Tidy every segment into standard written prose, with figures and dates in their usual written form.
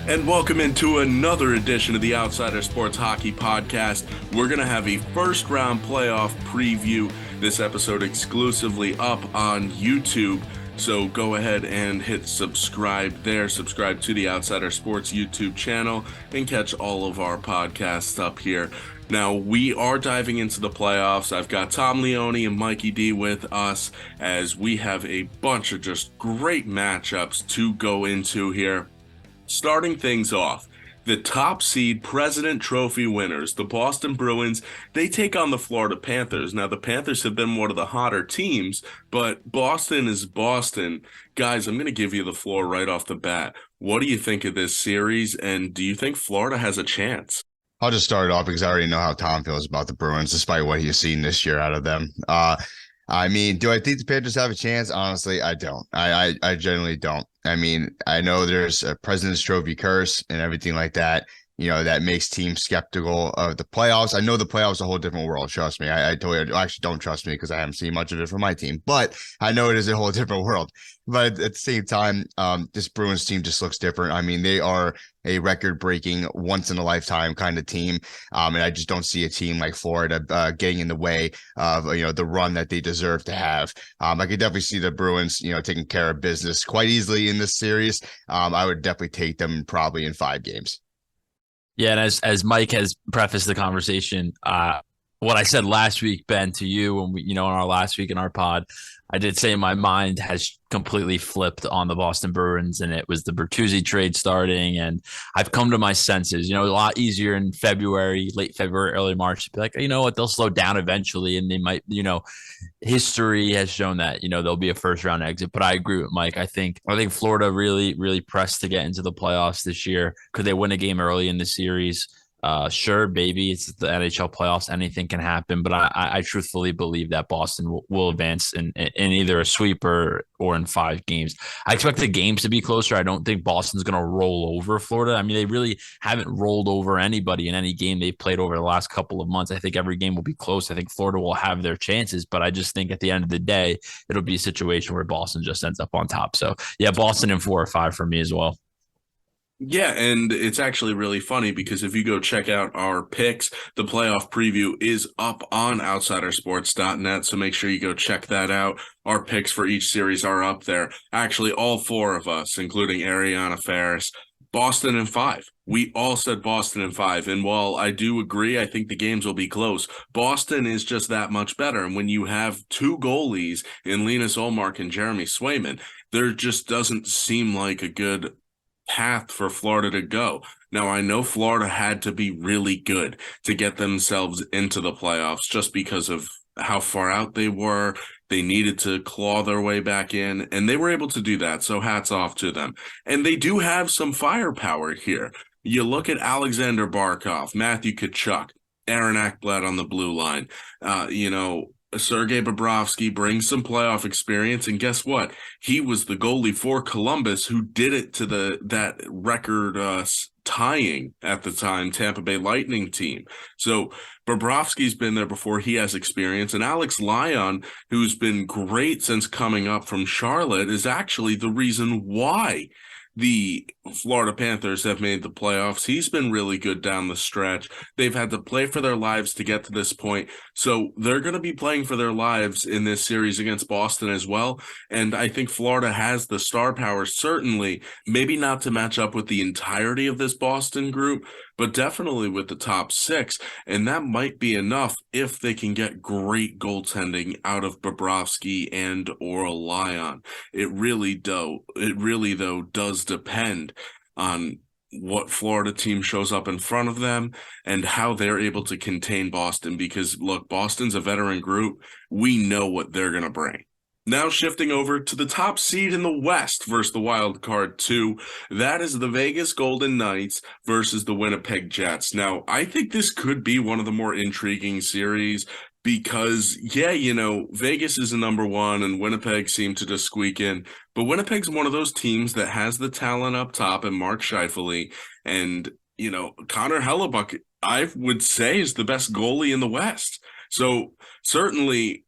And welcome into another edition of the Outsider Sports Hockey Podcast. We're going to have a first round playoff preview. This episode exclusively up on YouTube. So go ahead and hit subscribe there. Subscribe to the Outsider Sports YouTube channel and catch all of our podcasts up here. Now, we are diving into the playoffs. I've got Tom Leone and Mikey D with us as we have a bunch of just great matchups to go into here. Starting things off, the top seed President Trophy winners, the Boston Bruins, they take on the Florida Panthers. Now, the Panthers have been one of the hotter teams, but Boston is Boston. Guys, I'm going to give you the floor right off the bat. What do you think of this series, and do you think Florida has a chance? I'll just start it off because I already know how Tom feels about the Bruins, despite what he's seen this year out of them. I mean, do I think the Panthers have a chance? Honestly, I don't. I generally don't. I mean, I know there's a President's Trophy curse and everything like that, that makes teams skeptical of the playoffs. I know the playoffs are a whole different world. Trust me. I totally actually don't trust me because I haven't seen much of it from my team, but I know it is a whole different world. But at the same time, this Bruins team just looks different. I mean, they are a record-breaking, once-in-a-lifetime kind of team, and I just don't see a team like Florida getting in the way of the run that they deserve to have. I could definitely see the Bruins, taking care of business quite easily in this series. I would definitely take them probably in 5 games. Yeah, and as Mike has prefaced the conversation, what I said last week, Ben, to you when we, in our last week in our pod, I did say my mind has completely flipped on the Boston Bruins, and it was the Bertuzzi trade starting, and I've come to my senses. A lot easier in February, late February, early March to be like, you know what, they'll slow down eventually, and they might, history has shown that, there'll be a first round exit. But I agree with Mike. I think Florida really, really pressed to get into the playoffs this year. Could they win a game early in the series? Sure, baby, it's the NHL playoffs. Anything can happen, but I truthfully believe that Boston will advance in either a sweep or in 5 games. I expect the games to be closer. I don't think Boston's going to roll over Florida. I mean, they really haven't rolled over anybody in any game they've played over the last couple of months. I think every game will be close. I think Florida will have their chances, but I just think at the end of the day, it'll be a situation where Boston just ends up on top. So yeah, Boston in 4 or 5 for me as well. Yeah, and it's actually really funny because if you go check out our picks, the playoff preview is up on outsidersports.net, so make sure you go check that out. Our picks for each series are up there. Actually, all 4 of us, including Ariana Ferris, Boston in 5. We all said Boston in 5, and while I do agree, I think the games will be close. Boston is just that much better, and when you have 2 goalies in Linus Ullmark and Jeremy Swayman, there just doesn't seem like a good path for Florida to go. Now, I know Florida had to be really good to get themselves into the playoffs just because of how far out they were. They needed to claw their way back in, and they were able to do that, so hats off to them. And they do have some firepower here. You look at Alexander Barkov, Matthew Tkachuk, Aaron Ekblad on the blue line, Sergei Bobrovsky brings some playoff experience, and guess what? He was the goalie for Columbus who did it to that record tying at the time Tampa Bay Lightning team. So Bobrovsky's been there before. He has experience, and Alex Lyon, who's been great since coming up from Charlotte, is actually the reason why the Florida Panthers have made the playoffs. He's been really good down the stretch. They've had to play for their lives to get to this point. So they're going to be playing for their lives in this series against Boston as well. And I think Florida has the star power, certainly, maybe not to match up with the entirety of this Boston group, but definitely with the top 6. And that might be enough if they can get great goaltending out of Bobrovsky and or Lyon. It really, though, does depend on what Florida team shows up in front of them and how they're able to contain Boston. Because, look, Boston's a veteran group. We know what they're going to bring. Now shifting over to the top seed in the West versus the Wild Card 2. That is the Vegas Golden Knights versus the Winnipeg Jets. Now, I think this could be one of the more intriguing series because, Vegas is the number 1 and Winnipeg seemed to just squeak in. But Winnipeg's one of those teams that has the talent up top and Mark Scheifele. And, Connor Hellebuck, I would say, is the best goalie in the West. So certainly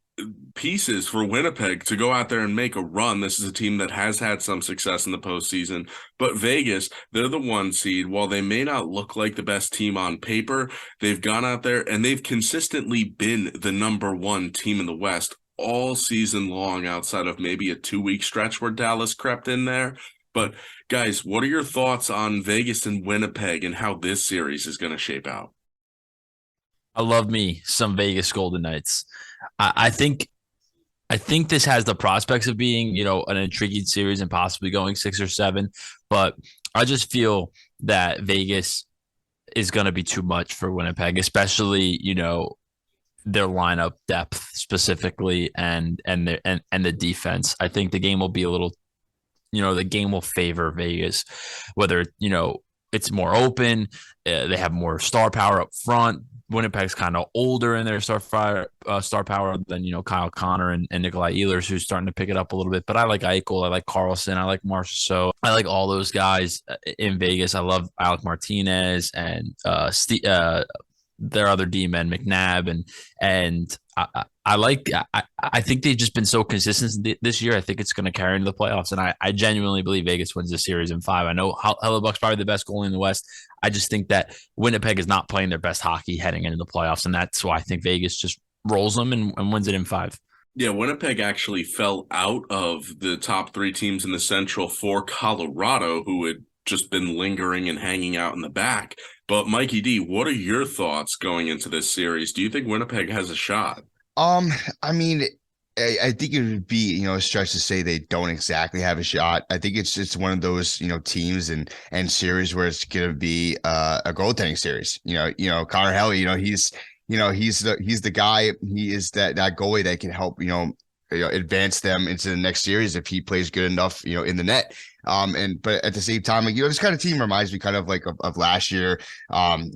pieces for Winnipeg to go out there and make a run. This is a team that has had some success in the postseason, but Vegas, they're the 1 seed. While they may not look like the best team on paper, they've gone out there and they've consistently been the #1 team in the West all season long, outside of maybe a 2-week stretch where Dallas crept in there. But guys, what are your thoughts on Vegas and Winnipeg and how this series is going to shape out? I love me some Vegas Golden Knights. I think this has the prospects of being, an intriguing series and possibly going 6 or 7. But I just feel that Vegas is going to be too much for Winnipeg, especially, their lineup depth specifically and the defense. I think the game will be a little, the game will favor Vegas, whether, it's more open. They have more star power up front. Winnipeg's kind of older in their star power than, Kyle Connor and Nikolai Ehlers, who's starting to pick it up a little bit. But I like Eichel. I like Carlson. I like Marshall. So I like all those guys in Vegas. I love Alec Martinez and their other D-men, McNabb. And I think they've just been so consistent this year. I think it's going to carry into the playoffs. And I genuinely believe Vegas wins the series in 5. I know Hellebuck's probably the best goalie in the West. I just think that Winnipeg is not playing their best hockey heading into the playoffs. And that's why I think Vegas just rolls them and wins it in 5. Yeah, Winnipeg actually fell out of the top 3 teams in the Central for Colorado, who had just been lingering and hanging out in the back. But Mikey D, what are your thoughts going into this series? Do you think Winnipeg has a shot? I mean, I think it would be, a stretch to say they don't exactly have a shot. I think it's just one of those, teams and series where it's going to be a goaltending series. Connor Helly, he's the guy. He is that goalie that can help, advance them into the next series if he plays good enough, in the net. But at the same time, this kind of team reminds me kind of like of last year, like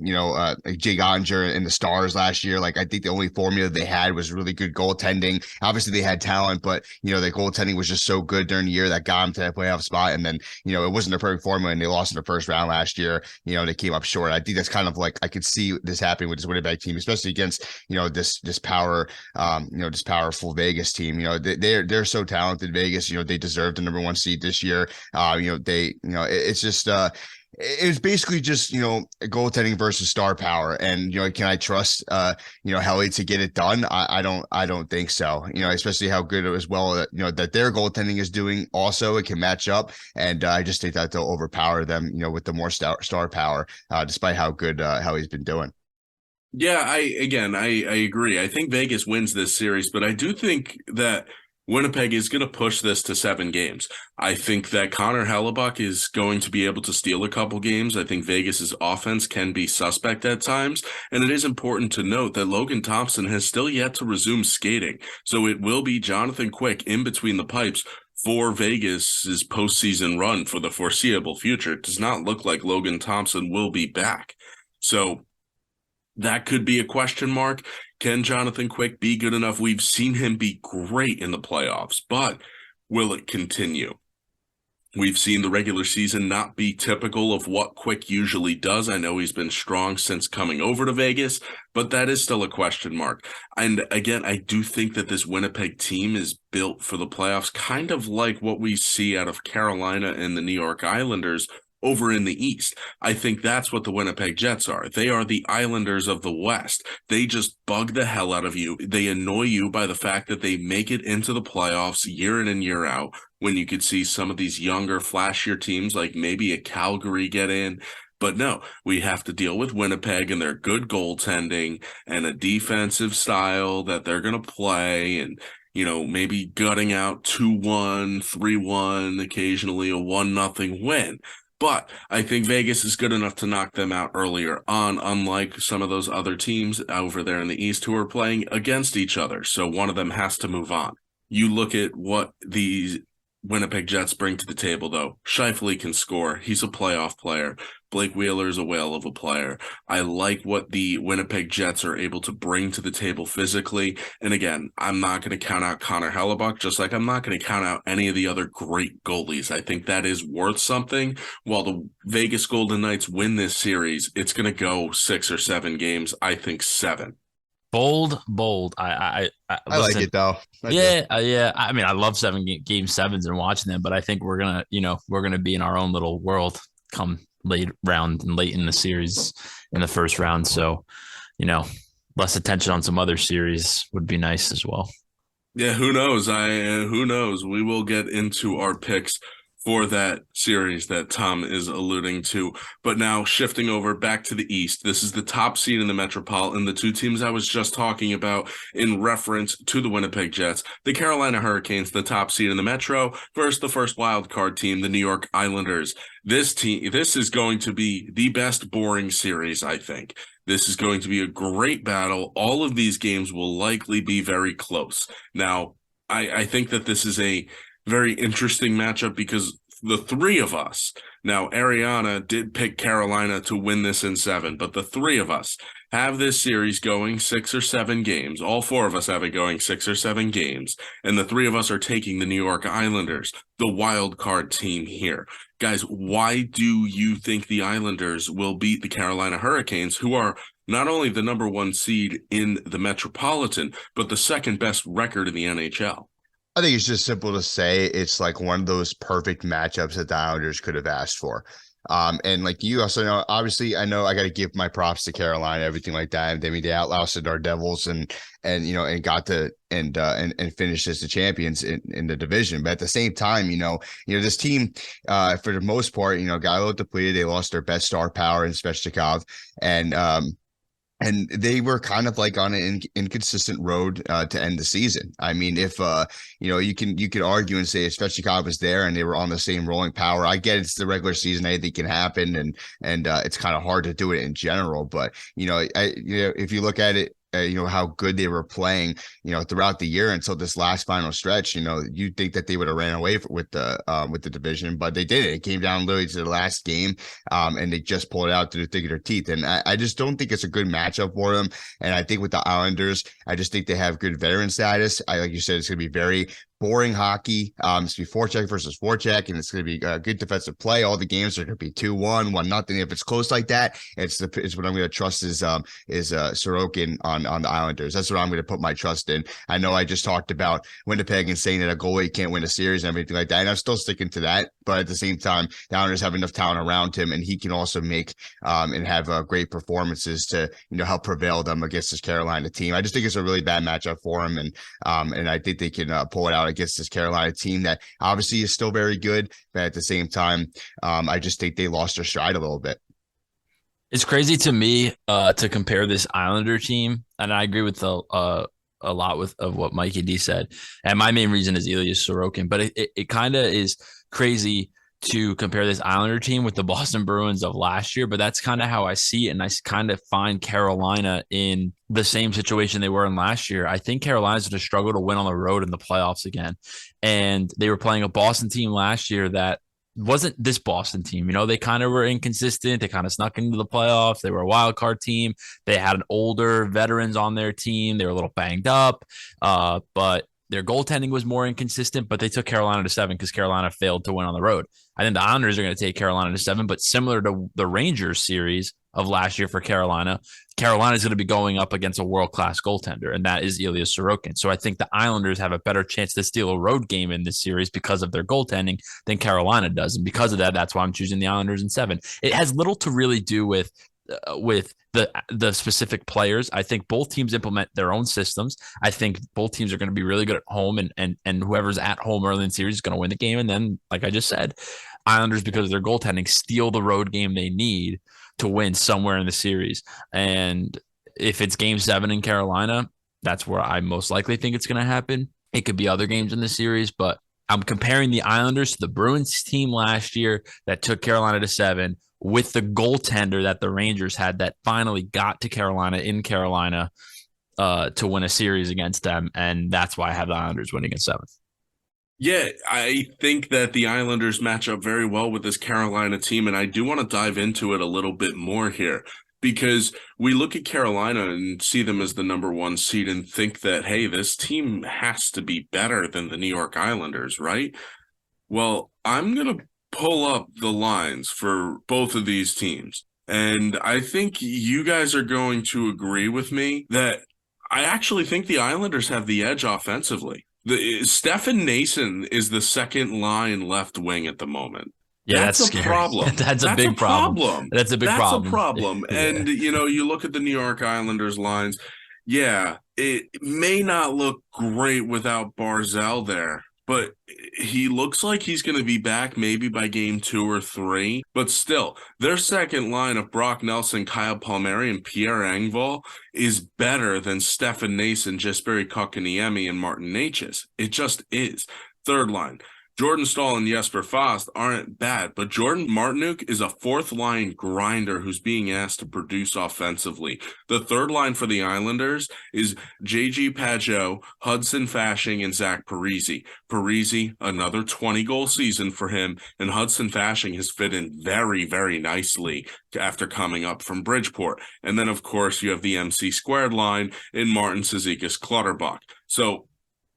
Jake Ottinger and the Stars last year. Like, I think the only formula they had was really good goaltending. Obviously they had talent, but the goaltending was just so good during the year that got them to that playoff spot. And then, it wasn't a perfect formula and they lost in the first round last year. They came up short. I think that's kind of like, I could see this happening with this Winnipeg team, especially against, this powerful Vegas team. They're so talented. Vegas, they deserve the #1 seed this year. It's just it was basically just goaltending versus star power, and can I trust Helly to get it done? I don't think so. Especially how good as well that their goaltending is doing. Also, it can match up, and I just think that they'll overpower them. With the more star power, despite how good Helly's been doing. Yeah, I agree. I think Vegas wins this series, but I do think that Winnipeg is going to push this to 7 games. I think that Connor Hellebuck is going to be able to steal a couple games. I think Vegas's offense can be suspect at times, and it is important to note that Logan Thompson has still yet to resume skating, so it will be Jonathan Quick in between the pipes for Vegas's postseason run for the foreseeable future. It does not look like Logan Thompson will be back, so that could be a question mark. Can Jonathan Quick be good enough? We've seen him be great in the playoffs, but will it continue? We've seen the regular season not be typical of what Quick usually does. I know he's been strong since coming over to Vegas, but that is still a question mark. And again, I do think that this Winnipeg team is built for the playoffs, kind of like what we see out of Carolina and the New York Islanders over in the East. I think that's what the Winnipeg Jets are. They are the Islanders of the West. They just bug the hell out of you. They annoy you by the fact that they make it into the playoffs year in and year out, when you could see some of these younger, flashier teams like maybe a Calgary get in. But no, we have to deal with Winnipeg and their good goaltending and a defensive style that they're going to play, and maybe gutting out 2-1, 3-1, occasionally a 1-0 win. But I think Vegas is good enough to knock them out earlier on, unlike some of those other teams over there in the East who are playing against each other. So one of them has to move on. You look at what these Winnipeg Jets bring to the table, though. Scheifele can score. He's a playoff player. Blake Wheeler is a whale of a player. I like what the Winnipeg Jets are able to bring to the table physically. And again, I'm not going to count out Connor Hellebuck, just like I'm not going to count out any of the other great goalies. I think that is worth something. While the Vegas Golden Knights win this series, it's going to go 6 or 7 games. I think 7. Bold. I I like Listen, it though. I do. yeah. I mean, I love game sevens and watching them, but I think we're gonna be in our own little world come late round and late in the series in the first round. So, you know, less attention on some other series would be nice as well. Yeah, who knows? Who knows? We will get into our picks for that series that Tom is alluding to. But now shifting over back to the East, this is the top seed in the Metropolitan. The two teams I was just talking about in reference to the Winnipeg Jets, the Carolina Hurricanes, the top seed in the Metro, versus the first wild card team, the New York Islanders. This is going to be the best boring series, I think. This is going to be a great battle. All of these games will likely be very close. Now, I think that this is a very interesting matchup because the three of us, now Ariana did pick Carolina to win this in 7, but the three of us have this series going 6 or 7 games. All 4 of us have it going 6 or 7 games, and the three of us are taking the New York Islanders, the wild card team here. Guys, why do you think the Islanders will beat the Carolina Hurricanes, who are not only the number 1 seed in the Metropolitan, but the second best record in the NHL? I think it's just simple to say it's like one of those perfect matchups that the Islanders could have asked for. And like you also know, obviously, I know I got to give my props to Carolina, everything like that. I mean, they outlasted our Devils and got to and finished as the champions in the division. But at the same time, this team, for the most part, got a little depleted. They lost their best star power in Svechnikov, and they were kind of like on an inconsistent road to end the season. I mean, if you could argue and say if Svechnikov was there and they were on the same rolling power. I get it's the regular season, anything can happen, and it's kind of hard to do it in general. But if you look at it, how good they were playing, throughout the year until this last final stretch. You'd think that they would have ran away with the division, but they didn't. It came down literally to the last game, and they just pulled it out through the thick of their teeth. And I just don't think it's a good matchup for them. And I think with the Islanders, I just think they have good veteran status. Like you said, it's going to be very boring hockey. It's going to be forecheck versus forecheck, and it's going to be good defensive play. All the games are going to be 2-1, 1-0. If it's close like that, it's what I'm going to trust is Sorokin on the Islanders. That's what I'm going to put my trust in. I know I just talked about Winnipeg and saying that a goalie can't win a series and everything like that, and I'm still sticking to that. But at the same time, the Islanders have enough talent around him, and he can also make and have great performances to help prevail them against this Carolina team. I just think it's a really bad matchup for him, and I think they can pull it out against this Carolina team that obviously is still very good, but at the same time, I just think they lost their stride a little bit. It's crazy to me to compare this Islander team, and I agree with a lot of what Mikey D said. And my main reason is Elias Sorokin, but it kind of is crazy to compare this Islander team with the Boston Bruins of last year, but that's kind of how I see it. And I kind of find Carolina in the same situation they were in last year. I think Carolina's going to struggle to win on the road in the playoffs again. And they were playing a Boston team last year that wasn't this Boston team. They kind of were inconsistent. They kind of snuck into the playoffs. They were a wild card team. They had an older veterans on their team. They were a little banged up, but their goaltending was more inconsistent, but they took Carolina to 7 because Carolina failed to win on the road. I think the Islanders are going to take Carolina to 7, but similar to the Rangers series of last year for Carolina, Carolina is going to be going up against a world-class goaltender, and that is Ilya Sorokin. So I think the Islanders have a better chance to steal a road game in this series because of their goaltending than Carolina does. And because of that, that's why I'm choosing the Islanders in 7. It has little to really do with the specific players. I think both teams implement their own systems. I think both teams are going to be really good at home, and whoever's at home early in the series is going to win the game. And then, like I just said, Islanders, because of their goaltending, steal the road game they need to win somewhere in the series. And if it's game 7 in Carolina, that's where I most likely think it's going to happen. It could be other games in the series, but I'm comparing the Islanders to the Bruins team last year that took Carolina to 7 with the goaltender that the Rangers had that finally got to Carolina in Carolina to win a series against them. And that's why I have the Islanders winning in 7. Yeah, I think that the Islanders match up very well with this Carolina team, and I do want to dive into it a little bit more here because we look at Carolina and see them as the number 1 seed and think that, hey, this team has to be better than the New York Islanders, right? Well, I'm going to pull up the lines for both of these teams, and I think you guys are going to agree with me that I actually think the Islanders have the edge offensively. Stefan Nason is the second line left wing at the moment. Yeah, That's that's a scary. problem. That's a That's a big problem. problem. That's a big That's a problem. problem. Yeah. And, you look at the New York Islanders lines. Yeah, it may not look great without Barzell there, but he looks like he's going to be back maybe by game 2 or 3. But still, their second line of Brock Nelson, Kyle Palmieri, and Pierre Engvall is better than Stefan Nason, Jesperi Kotkaniemi, and Martin Necas. It just is. Third line. Jordan Stahl and Jesper Fast aren't bad, but Jordan Martinook is a fourth line grinder who's being asked to produce offensively. The third line for the Islanders is JG Pageau, Hudson Fashing, and Zach Parise. Parise, another 20-goal season for him, and Hudson Fashing has fit in very, very nicely after coming up from Bridgeport. And then, of course, you have the MC squared line in Martin Cizikas Clutterbuck. So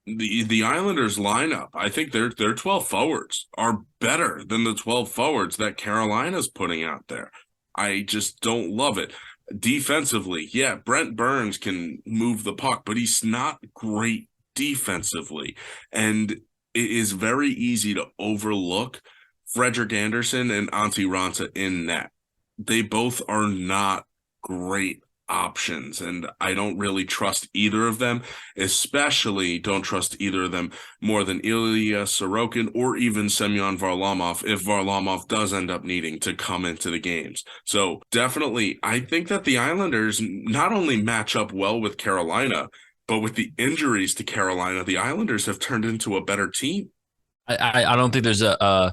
the Islanders lineup, I think their 12 forwards are better than the 12 forwards that Carolina's putting out there. I just don't love it. Defensively, yeah, Brent Burns can move the puck, but he's not great defensively. And it is very easy to overlook Frederick Anderson and Antti Raanta in net. They both are not great options, and I don't really trust either of them, especially don't trust either of them more than Ilya Sorokin or even Semyon Varlamov if Varlamov does end up needing to come into the games. So definitely, I think that the Islanders not only match up well with Carolina, but with the injuries to Carolina, the Islanders have turned into a better team. I don't think there's a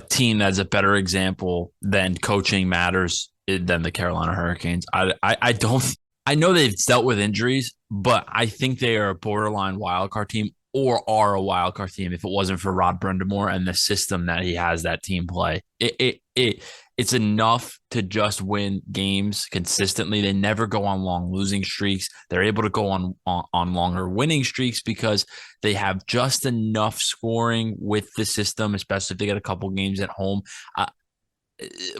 team that's a better example than coaching matters than the Carolina Hurricanes. I know they've dealt with injuries, but I think they are a borderline wildcard team or are a wildcard team if it wasn't for Rod Brind'Amour and the system that he has that team play. It's enough to just win games consistently. They never go on long losing streaks. They're able to go on longer winning streaks because they have just enough scoring with the system, especially if they get a couple games at home.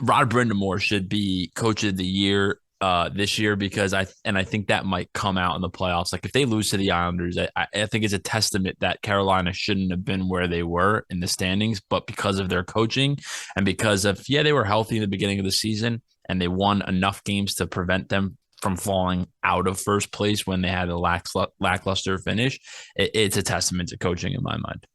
Rod Brind'Amour should be coach of the year this year because I think that might come out in the playoffs. Like if they lose to the Islanders, I think it's a testament that Carolina shouldn't have been where they were in the standings, but because of their coaching and because of, they were healthy in the beginning of the season and they won enough games to prevent them from falling out of first place when they had a lackluster finish. It's a testament to coaching in my mind.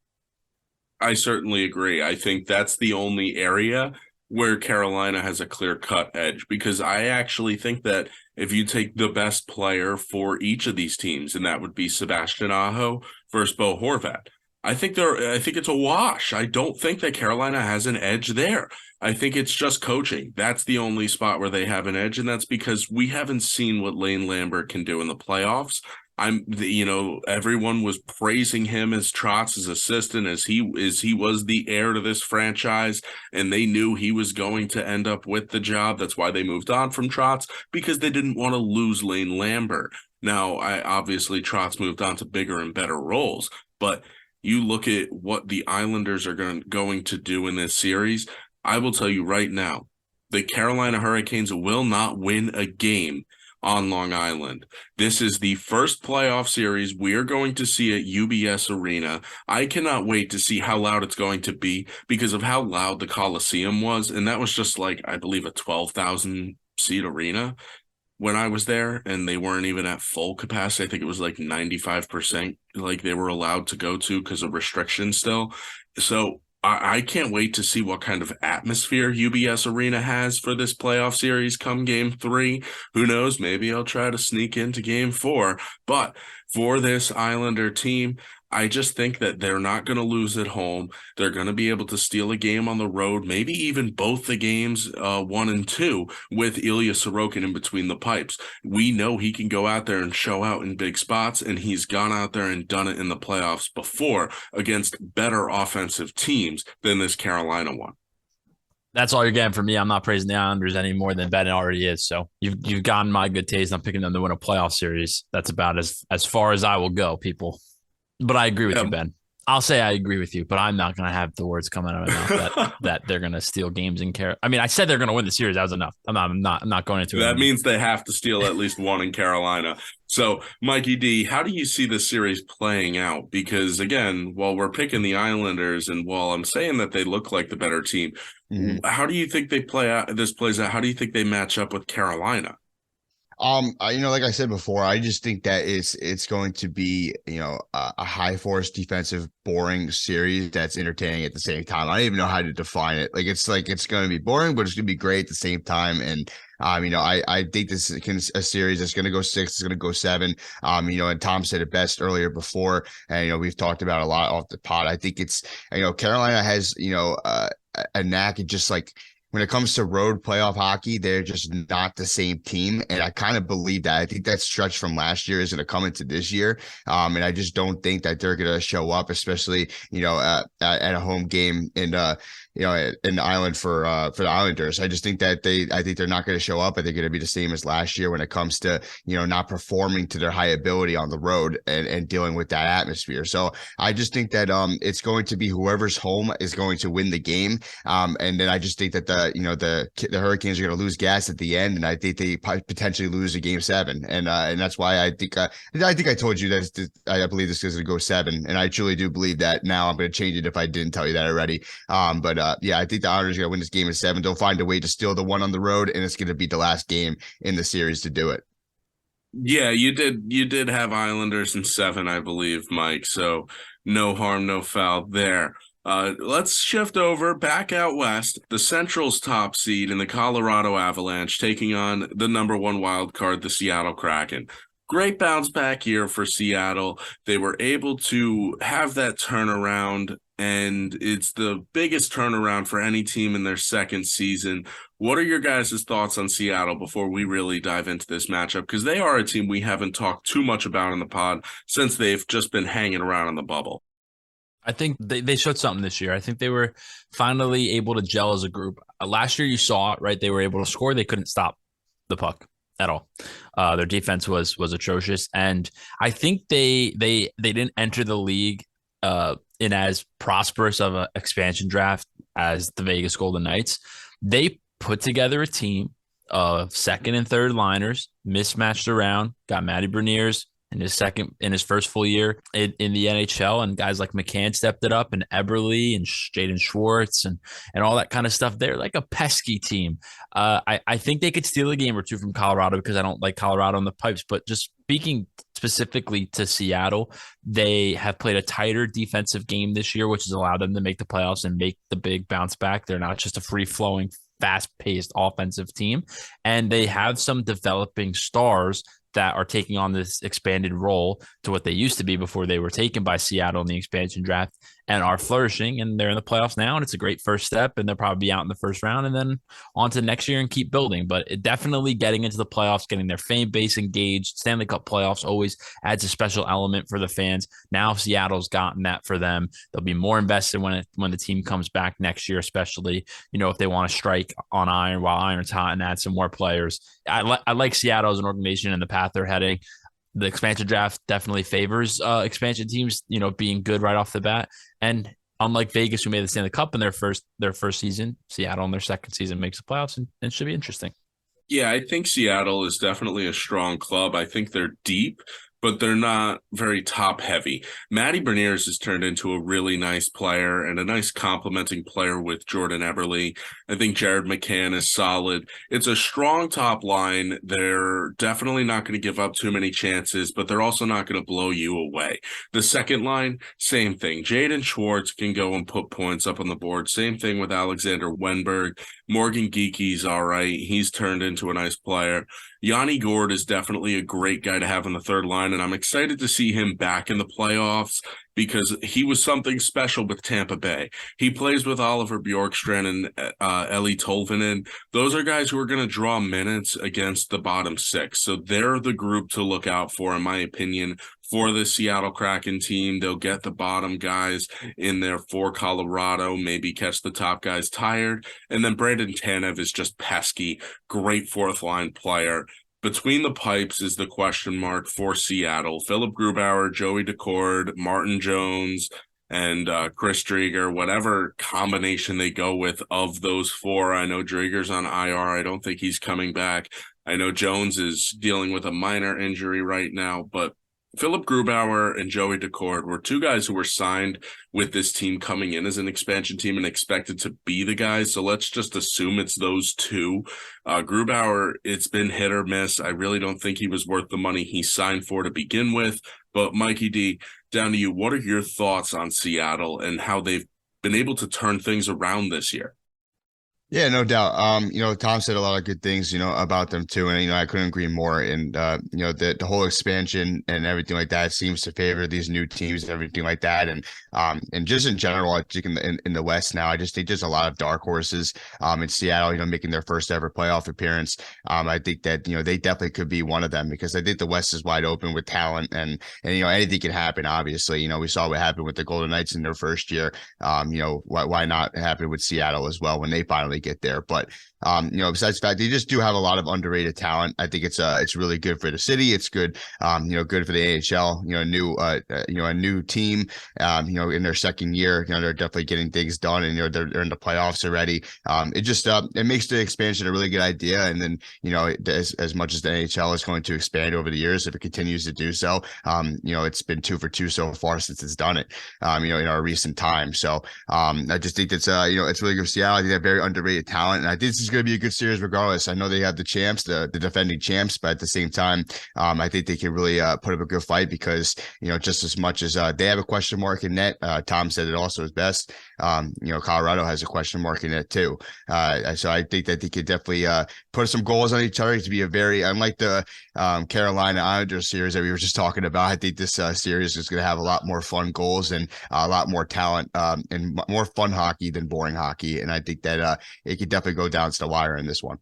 I certainly agree. I think that's the only area where Carolina has a clear-cut edge, because I actually think that if you take the best player for each of these teams, and that would be Sebastian Aho versus Bo Horvat, I think it's a wash. I don't think that Carolina has an edge there. I think it's just coaching. That's the only spot where they have an edge, and that's because we haven't seen what Lane Lambert can do in the playoffs. Everyone was praising him as Trotz's assistant, as he was the heir to this franchise, and they knew he was going to end up with the job. That's why they moved on from Trotz, because they didn't want to lose Lane Lambert. Now, obviously Trotz moved on to bigger and better roles, but you look at what the Islanders are going to do in this series. I will tell you right now, the Carolina Hurricanes will not win a game on Long Island. This is the first playoff series we're going to see at UBS Arena. I cannot wait to see how loud it's going to be because of how loud the Coliseum was. And that was just like, I believe, a 12,000 seat arena when I was there, and they weren't even at full capacity. I think it was like 95%, like they were allowed to go to because of restrictions still. So I can't wait to see what kind of atmosphere UBS Arena has for this playoff series come game 3. Who knows? Maybe I'll try to sneak into game 4. But for this Islander team, I just think that they're not going to lose at home. They're going to be able to steal a game on the road, maybe even both the games 1 and 2 with Ilya Sorokin in between the pipes. We know he can go out there and show out in big spots, and he's gone out there and done it in the playoffs before against better offensive teams than this Carolina one. That's all you're getting from me. I'm not praising the Islanders any more than Ben already is. So you've gotten my good taste. I'm picking them to win a playoff series. That's about as far as I will go, people. But I agree with you, Ben. I'll say I agree with you, but I'm not going to have the words come out of my mouth that they're going to steal games in Carolina. I mean, I said they're going to win the series. That was enough. I'm not going into it. That means they have to steal at least one in Carolina. So, Mikey D, how do you see this series playing out? Because again, while we're picking the Islanders, and while I'm saying that they look like the better team, how do you think they play out? This plays out. How do you think they match up with Carolina? Like I said before, I just think that it's going to be, a high force defensive, boring series that's entertaining at the same time. I don't even know how to define it. Like it's going to be boring, but it's going to be great at the same time. And I think this is a series that's going to go 6, it's going to go 7. And Tom said it best earlier before, and we've talked about a lot off the pod. I think it's Carolina has a knack at just like, when it comes to road playoff hockey, they're just not the same team. And I kind of believe that. I think that stretch from last year is going to come into this year. And I just don't think that they're going to show up, especially, at a home game in in the island for the Islanders. I just think that I think they're not going to show up. I think they're going to be the same as last year when it comes to, not performing to their high ability on the road and dealing with that atmosphere. So I just think that it's going to be whoever's home is going to win the game. And then I just think that the Hurricanes are going to lose gas at the end, and I think they potentially lose a game 7, and that's why I think I told you that I believe this is going to go 7, and I truly do believe that. Now I'm going to change it if I didn't tell you that already. I think the Islanders are going to win this game in 7. They'll find a way to steal the one on the road, and it's going to be the last game in the series to do it. Yeah, you did have Islanders in 7, I believe, Mike. So no harm, no foul there. Let's shift over back out west. The Central's top seed in the Colorado Avalanche taking on the number 1 wild card, the Seattle Kraken. Great bounce back year for Seattle. They were able to have that turnaround, and it's the biggest turnaround for any team in their second season. What are your guys' thoughts on Seattle before we really dive into this matchup? Because they are a team we haven't talked too much about in the pod since they've just been hanging around in the bubble. I think they showed something this year. I think they were finally able to gel as a group. Last year, you saw it, right? They were able to score. They couldn't stop the puck at all. Their defense was atrocious, and I think they didn't enter the league in as prosperous of an expansion draft as the Vegas Golden Knights. They put together a team of second and third liners, mismatched around, got Matty Beniers in his first full year in the NHL, and guys like McCann stepped it up, and Eberle and Jaden Schwartz and all that kind of stuff. They're like a pesky team. I think they could steal a game or two from Colorado, because I don't like Colorado on the pipes, but just speaking specifically to Seattle, they have played a tighter defensive game this year, which has allowed them to make the playoffs and make the big bounce back. They're not just a free-flowing, fast-paced offensive team, and they have some developing stars that are taking on this expanded role to what they used to be before they were taken by Seattle in the expansion draft, and are flourishing, and they're in the playoffs now, and it's a great first step, and they'll probably be out in the first round and then on to next year and keep building. But it definitely getting into the playoffs, getting their fan base engaged. Stanley Cup playoffs always adds a special element for the fans. Now Seattle's gotten that for them. They'll be more invested when the team comes back next year, especially, if they want to strike on iron while iron's hot and add some more players. I like Seattle as an organization and the path they're heading. The expansion draft definitely favors expansion teams, being good right off the bat. And unlike Vegas, who made the Stanley Cup in their first season, Seattle in their second season makes the playoffs, and it should be interesting. Yeah, I think Seattle is definitely a strong club. I think they're deep, but they're not very top heavy. Matty Beniers has turned into a really nice player and a nice complementing player with Jordan Eberle. I think Jared McCann is solid. It's a strong top line. They're definitely not going to give up too many chances, but they're also not going to blow you away. The second line, same thing. Jaden Schwartz can go and put points up on the board. Same thing with Alexander Wenberg. Morgan Geeky's all right. He's turned into a nice player. Yanni Gourde is definitely a great guy to have on the third line, and I'm excited to see him back in the playoffs because he was something special with Tampa Bay. He plays with Oliver Bjorkstrand and Eli Tolvanen. Those are guys who are going to draw minutes against the bottom 6, so they're the group to look out for, in my opinion, for the Seattle Kraken team. They'll get the bottom guys in there for Colorado, maybe catch the top guys tired. And then Brandon Tanev is just pesky, great fourth-line player. Between the pipes is the question mark for Seattle. Philip Grubauer, Joey Decord, Martin Jones, and Chris Drieger, whatever combination they go with of those four. I know Drieger's on IR. I don't think he's coming back. I know Jones is dealing with a minor injury right now, but Philip Grubauer and Joey Daccord were two guys who were signed with this team coming in as an expansion team and expected to be the guys. So let's just assume it's those two. Grubauer, it's been hit or miss. I really don't think he was worth the money he signed for to begin with. But Mikey D, down to you. What are your thoughts on Seattle and how they've been able to turn things around this year? Yeah, no doubt. Tom said a lot of good things, about them too. And, I couldn't agree more. And, the whole expansion and everything like that seems to favor these new teams and everything like that. And just in general, I think in the West now, I just think there's a lot of dark horses in Seattle, making their first ever playoff appearance. I think that, they definitely could be one of them because I think the West is wide open with talent and anything can happen, obviously. We saw what happened with the Golden Knights in their first year. Why not happen with Seattle as well when they finally get there? But besides the fact they just do have a lot of underrated talent. I think it's really good for the city. It's good, good for the NHL. A new team. In their second year, they're definitely getting things done, and they're in the playoffs already. It makes the expansion a really good idea. And then as much as the NHL is going to expand over the years, if it continues to do so, it's been 2 for 2 so far since it's done it. In our recent time. So I just think it's it's really good for Seattle. I think they have very underrated talent, and I think this is going to be a good series regardless. I know they have the champs, the defending champs, but at the same time, I think they can really put up a good fight because just as much as they have a question mark in net, Tom said it also is best. Colorado has a question mark in net too. So I think that they could definitely put some goals on each other to be a very, unlike the Carolina Islanders series that we were just talking about. I think this series is going to have a lot more fun goals and a lot more talent and more fun hockey than boring hockey. And I think that it could definitely go down to the wire in this one.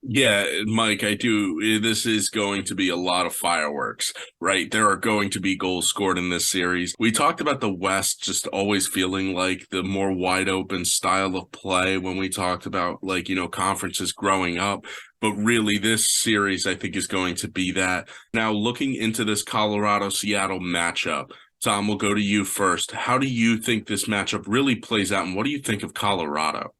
Yeah, Mike, I do. This is going to be a lot of fireworks, right? There are going to be goals scored in this series. We talked about the West just always feeling like the more wide open style of play when we talked about conferences growing up. But really, this series, I think, is going to be that. Now, looking into this Colorado-Seattle matchup, Tom, we'll go to you first. How do you think this matchup really plays out, and what do you think of Colorado?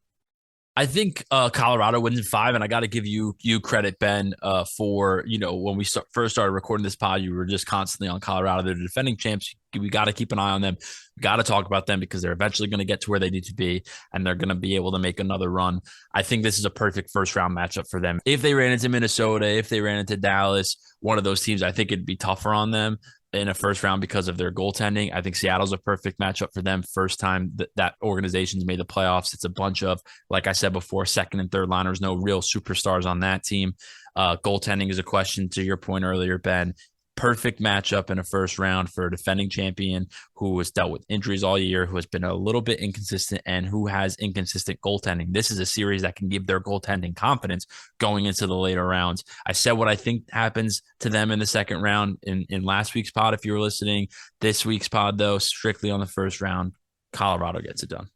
I think Colorado wins in 5, and I got to give you credit, Ben, for when we first started recording this pod, you were just constantly on Colorado. They're the defending champs. We got to keep an eye on them. We got to talk about them because they're eventually going to get to where they need to be, and they're going to be able to make another run. I think this is a perfect first round matchup for them. If they ran into Minnesota, if they ran into Dallas, one of those teams, I think it'd be tougher on them in a first round because of their goaltending. I think Seattle's a perfect matchup for them. First time that organization's made the playoffs. It's a bunch of, like I said before, second and third liners, no real superstars on that team. Goaltending is a question to your point earlier, Ben. Perfect matchup in a first round for a defending champion who has dealt with injuries all year, who has been a little bit inconsistent, and who has inconsistent goaltending. This is a series that can give their goaltending confidence going into the later rounds. I said what I think happens to them in the second round in last week's pod, if you were listening. This week's pod, though, strictly on the first round, Colorado gets it done.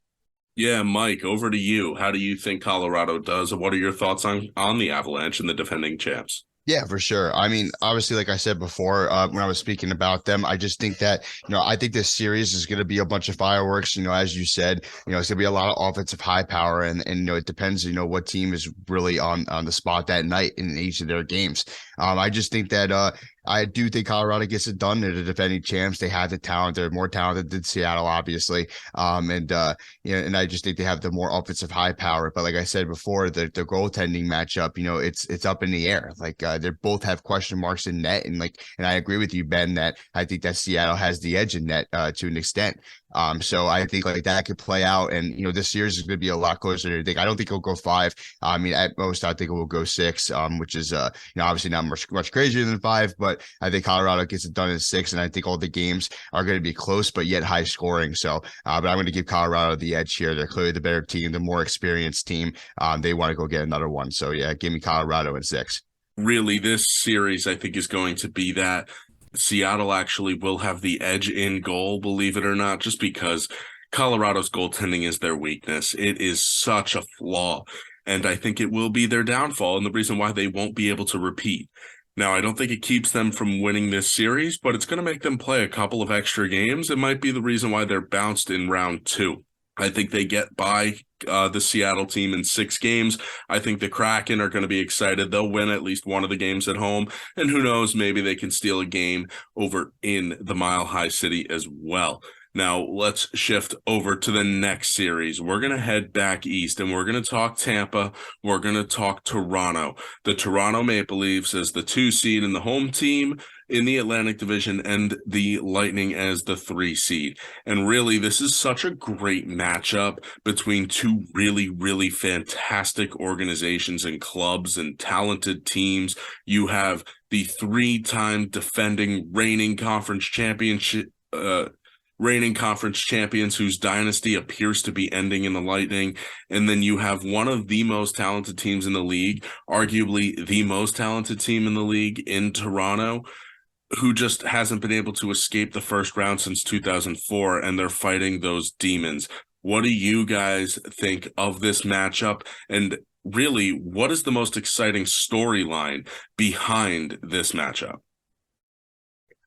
Yeah, Mike, over to you. How do you think Colorado does? And what are your thoughts on the Avalanche and the defending champs? Yeah, for sure. I mean, obviously, like I said before, when I was speaking about them, I just think that, I think this series is going to be a bunch of fireworks, as you said, it's going to be a lot of offensive high power and it depends, what team is really on the spot that night in each of their games. I just think that, I do think Colorado gets it done. They're the defending champs. They have the talent. They're more talented than Seattle, obviously. And I just think they have the more offensive high power. But like I said before, the goaltending matchup, it's up in the air. Like they both have question marks in net. And I agree with you, Ben, that I think that Seattle has the edge in net to an extent. So I think that could play out, and this series is going to be a lot closer than you think. I don't think it'll go 5. I mean, at most, I think it will go 6, which is obviously not much crazier than 5. But I think Colorado gets it done in 6, and I think all the games are going to be close, but yet high scoring. So, but I'm going to give Colorado the edge here. They're clearly the better team, the more experienced team. They want to go get another one. So yeah, give me Colorado in 6. Really, this series I think is going to be that. Seattle actually will have the edge in goal, believe it or not, just because Colorado's goaltending is their weakness. It is such a flaw, and I think it will be their downfall and the reason why they won't be able to repeat. Now, I don't think it keeps them from winning this series, but it's going to make them play a couple of extra games. It might be the reason why they're bounced in round two. I think they get by the Seattle team in 6 games. I think the Kraken are going to be excited. They'll win at least one of the games at home. And who knows, maybe they can steal a game over in the Mile High City as well. Now, let's shift over to the next series. We're going to head back east, and we're going to talk Tampa. We're going to talk Toronto. The Toronto Maple Leafs as the 2 seed in the home team in the Atlantic Division, and the Lightning as the 3 seed. And really, this is such a great matchup between 2 really, really fantastic organizations and clubs and talented teams. You have the 3-time defending reigning conference champions whose dynasty appears to be ending in the Lightning. And then you have one of the most talented teams in the league, arguably the most talented team in the league in Toronto, who just hasn't been able to escape the first round since 2004, and they're fighting those demons. What do you guys think of this matchup? And really, what is the most exciting storyline behind this matchup?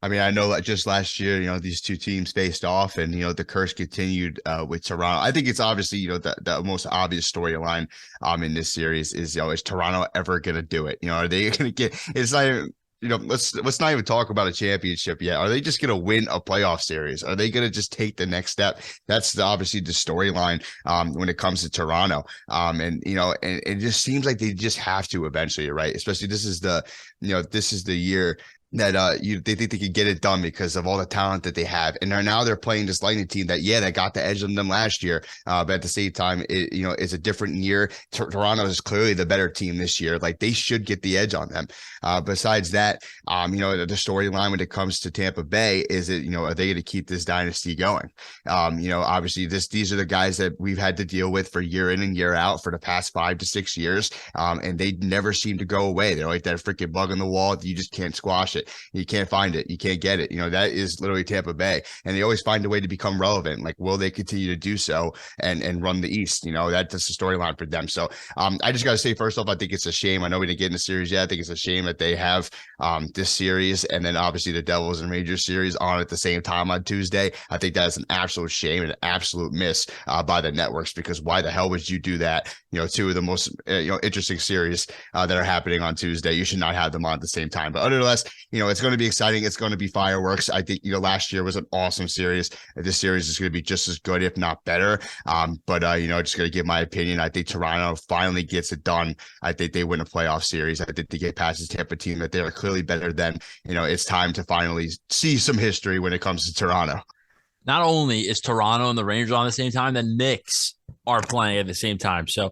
I mean, I know that just last year, these 2 teams faced off, and, the curse continued with Toronto. I think it's obviously, the most obvious storyline in this series is, is Toronto ever going to do it? Are they going to get, it's not even, let's not even talk about a championship yet. Are they just going to win a playoff series? Are they going to just take the next step? That's obviously the storyline when it comes to Toronto. And it just seems like they just have to eventually, right? Especially this is the year that they think they could get it done because of all the talent that they have, and they're playing this Lightning team that that got the edge on them last year, but at the same time, it's a different year. Toronto is clearly the better team this year. Like, they should get the edge on them. Besides that, the storyline when it comes to Tampa Bay is that are they going to keep this dynasty going? Obviously these are the guys that we've had to deal with for year in and year out for the past 5 to 6 years, and they never seem to go away. They're like that freaking bug on the wall. You just can't squash it. You can't find it. You can't get it. That is literally Tampa Bay, and they always find a way to become relevant. Like, will they continue to do so and run the East? That's the storyline for them. So I just got to say, first off, I think it's a shame. I know we didn't get in the series yet. I think it's a shame that they have this series and then obviously the Devils and Rangers series on at the same time on Tuesday. I think that is an absolute shame and an absolute miss by the networks, because why the hell would you do that? 2 of the most interesting series that are happening on Tuesday. You should not have them on at the same time. But otherwise, it's going to be exciting. It's going to be fireworks. I think, last year was an awesome series. This series is going to be just as good, if not better. But just going to give my opinion. I think Toronto finally gets it done. I think they win a playoff series. I think they get past this Tampa team that they are clearly better than. It's time to finally see some history when it comes to Toronto. Not only is Toronto and the Rangers on the same time, the Knicks are playing at the same time. So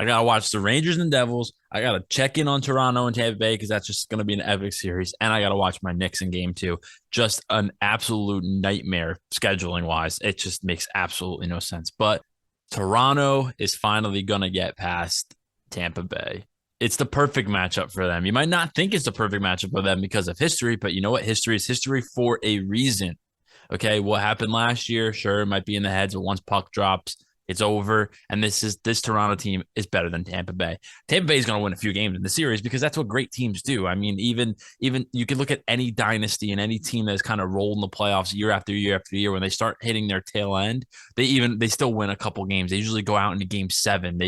I got to watch the Rangers and Devils. I got to check in on Toronto and Tampa Bay because that's just going to be an epic series. And I got to watch my Knicks in game 2. Just an absolute nightmare scheduling wise. It just makes absolutely no sense. But Toronto is finally going to get past Tampa Bay. It's the perfect matchup for them. You might not think it's the perfect matchup for them because of history, but you know what? History is history for a reason. Okay, what happened last year? Sure, it might be in the heads, but once puck drops, it's over. And this Toronto team is better than Tampa Bay. Tampa Bay is going to win a few games in the series because that's what great teams do. I mean, even you can look at any dynasty and any team that's kind of rolled in the playoffs year after year after year. When they start hitting their tail end, they still win a couple games. They usually go out into game 7.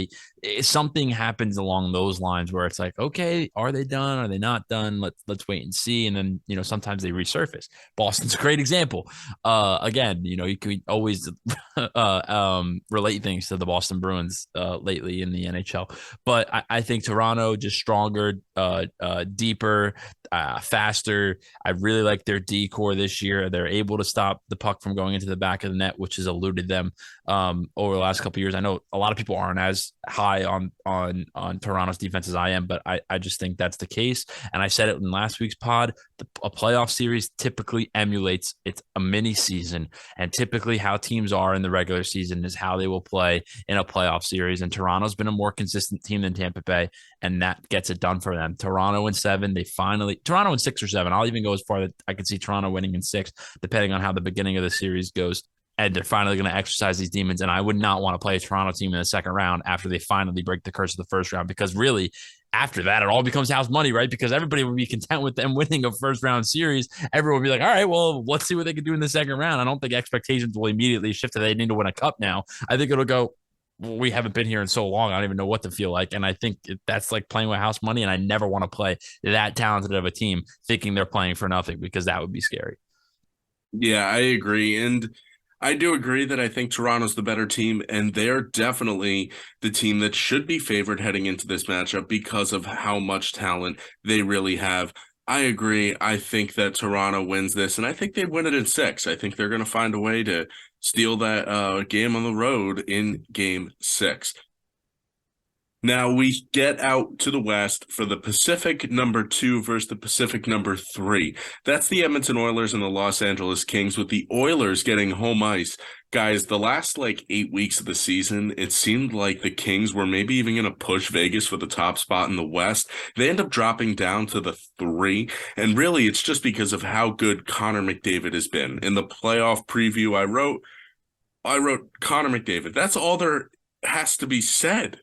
Something happens along those lines where it's like, okay, are they done? Are they not done? Let's wait and see. And then sometimes they resurface. Boston's a great example. Again, you could always relate things to the Boston Bruins lately in the NHL, but I think Toronto just stronger, deeper, faster. I really like their D-core this year. They're able to stop the puck from going into the back of the net, which has eluded them over the last couple of years. I know a lot of people aren't as high on Toronto's defense as I am, but I just think that's the case. And I said it in last week's pod. A playoff series typically emulates it's a mini season, and typically how teams are in the regular season is how they will play in a playoff series. And Toronto's been a more consistent team than Tampa Bay, and that gets it done for them. Toronto in 7, Toronto in 6 or 7. I'll even go as far that I could see Toronto winning in 6, depending on how the beginning of the series goes. and they're finally going to exercise these demons. And I would not want to play a Toronto team in the second round after they finally break the curse of the first round, because really, after that, it all becomes house money, right? Because everybody would be content with them winning a first round series. Everyone would be like, all right, well, let's see what they can do in the second round. I don't think expectations will immediately shift to they need to win a cup now. I think it'll go, well, we haven't been here in so long. I don't even know what to feel like. And I think that's like playing with house money. And I never want to play that talented of a team thinking they're playing for nothing, because that would be scary. Yeah, I agree. And I do agree that I think Toronto's the better team, and they're definitely the team that should be favored heading into this matchup because of how much talent they really have. I agree. I think that Toronto wins this, and I think they win it in 6. I think they're going to find a way to steal that game on the road in game 6. Now we get out to the West for the Pacific number 2 versus the Pacific number 3. That's the Edmonton Oilers and the Los Angeles Kings, with the Oilers getting home ice. Guys, the last 8 weeks of the season, it seemed like the Kings were maybe even going to push Vegas for the top spot in the West. They end up dropping down to the 3, and really it's just because of how good Connor McDavid has been. In the playoff preview I wrote Connor McDavid. That's all there has to be said.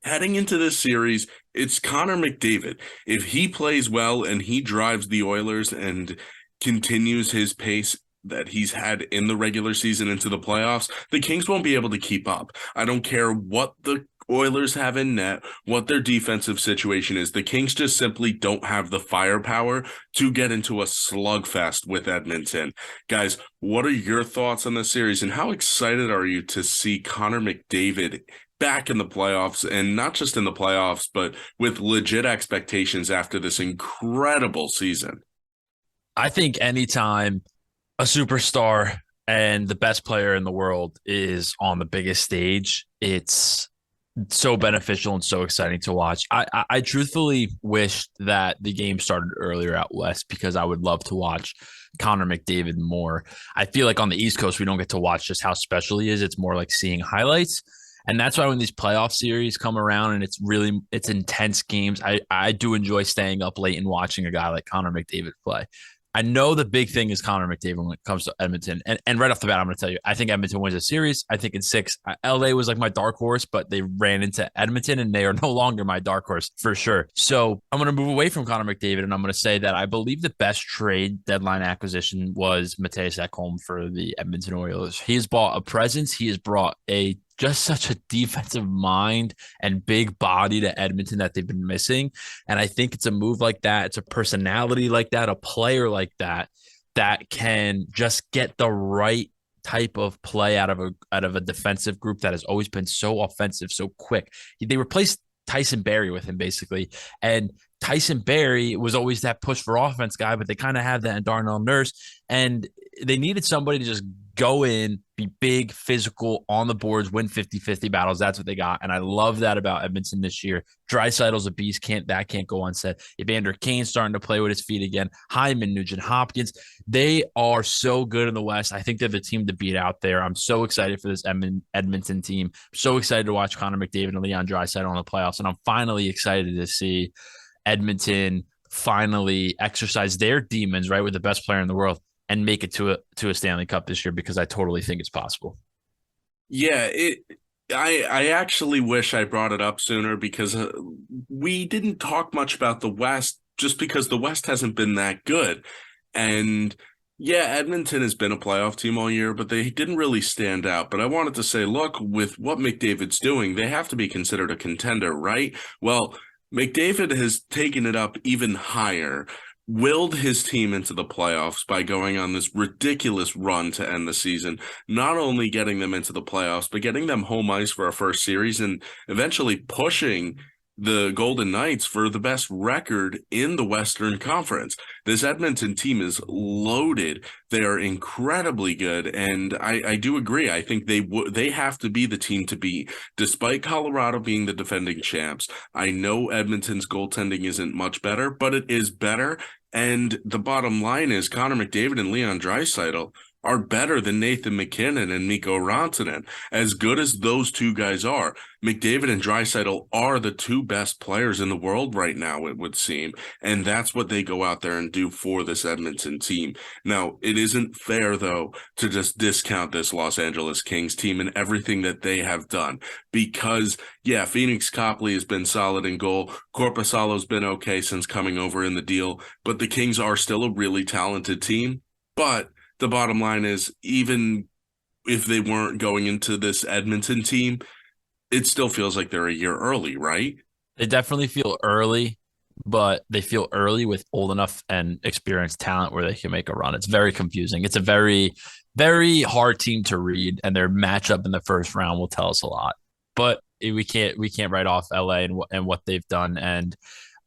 Heading into this series, it's Connor McDavid. If he plays well and he drives the Oilers and continues his pace that he's had in the regular season into the playoffs, the Kings won't be able to keep up. I don't care what the Oilers have in net, what their defensive situation is. The Kings just simply don't have the firepower to get into a slugfest with Edmonton. Guys, what are your thoughts on this series, and how excited are you to see Connor McDavid back in the playoffs, and not just in the playoffs, but with legit expectations after this incredible season? I think anytime a superstar and the best player in the world is on the biggest stage, it's so beneficial and so exciting to watch. I truthfully wished that the game started earlier out West, because I would love to watch Connor McDavid more. I feel like on the East Coast, we don't get to watch just how special he is. It's more like seeing highlights. And that's why when these playoff series come around and it's intense games, I do enjoy staying up late and watching a guy like Connor McDavid play. I know the big thing is Connor McDavid when it comes to Edmonton. And right off the bat, I'm going to tell you, I think Edmonton wins a series. I think in 6. LA was like my dark horse, but they ran into Edmonton and they are no longer my dark horse for sure. So I'm going to move away from Connor McDavid, and I'm going to say that I believe the best trade deadline acquisition was Mattias Ekholm for the Edmonton Oilers. He has bought a presence. He has brought just such a defensive mind and big body to Edmonton that they've been missing. And I think it's a move like that. It's a personality like that, a player like that, that can just get the right type of play out of a defensive group that has always been so offensive, so quick. They replaced Tyson Barrie with him basically. And Tyson Barrie was always that push for offense guy, but they kind of had that in Darnell Nurse. And they needed somebody to just go in, be big, physical, on the boards, win 50-50 battles. That's what they got. And I love that about Edmonton this year. Draisaitl's a beast. Can't go unsaid. Evander Kane's starting to play with his feet again. Hyman, Nugent Hopkins. They are so good in the West. I think they're the team to beat out there. I'm so excited for this Edmonton team. I'm so excited to watch Connor McDavid and Leon Draisaitl in the playoffs. And I'm finally excited to see Edmonton finally exercise their demons, right, with the best player in the world, and make it to a Stanley Cup this year, because I totally think it's possible. Yeah, I actually wish I brought it up sooner, because we didn't talk much about the West, just because the West hasn't been that good. And yeah, Edmonton has been a playoff team all year, but they didn't really stand out. But I wanted to say, look, with what McDavid's doing, they have to be considered a contender, right? Well, McDavid has taken it up even higher, willed his team into the playoffs by going on this ridiculous run to end the season, not only getting them into the playoffs, but getting them home ice for a first series and eventually pushing the Golden Knights for the best record in the Western Conference. This Edmonton team is loaded. They are incredibly good, and I do agree. I think they have to be the team to beat, despite Colorado being the defending champs. I know Edmonton's goaltending isn't much better, but it is better. And the bottom line is Connor McDavid and Leon Draisaitl are better than Nathan McKinnon and Mikko Rantanen. As good as those two guys are, McDavid and Draisaitl are the two best players in the world right now, it would seem. And that's what they go out there and do for this Edmonton team. Now, it isn't fair, though, to just discount this Los Angeles Kings team and everything that they have done. Because, yeah, Phoenix Copley has been solid in goal. Korpisalo's been okay since coming over in the deal. But the Kings are still a really talented team. But the bottom line is, even if they weren't going into this Edmonton team, it still feels like they're a year early, right? They definitely feel early, but they feel early with old enough and experienced talent where they can make a run. It's very confusing. It's a very, very hard team to read, and their matchup in the first round will tell us a lot. But we can't write off LA and what they've done. And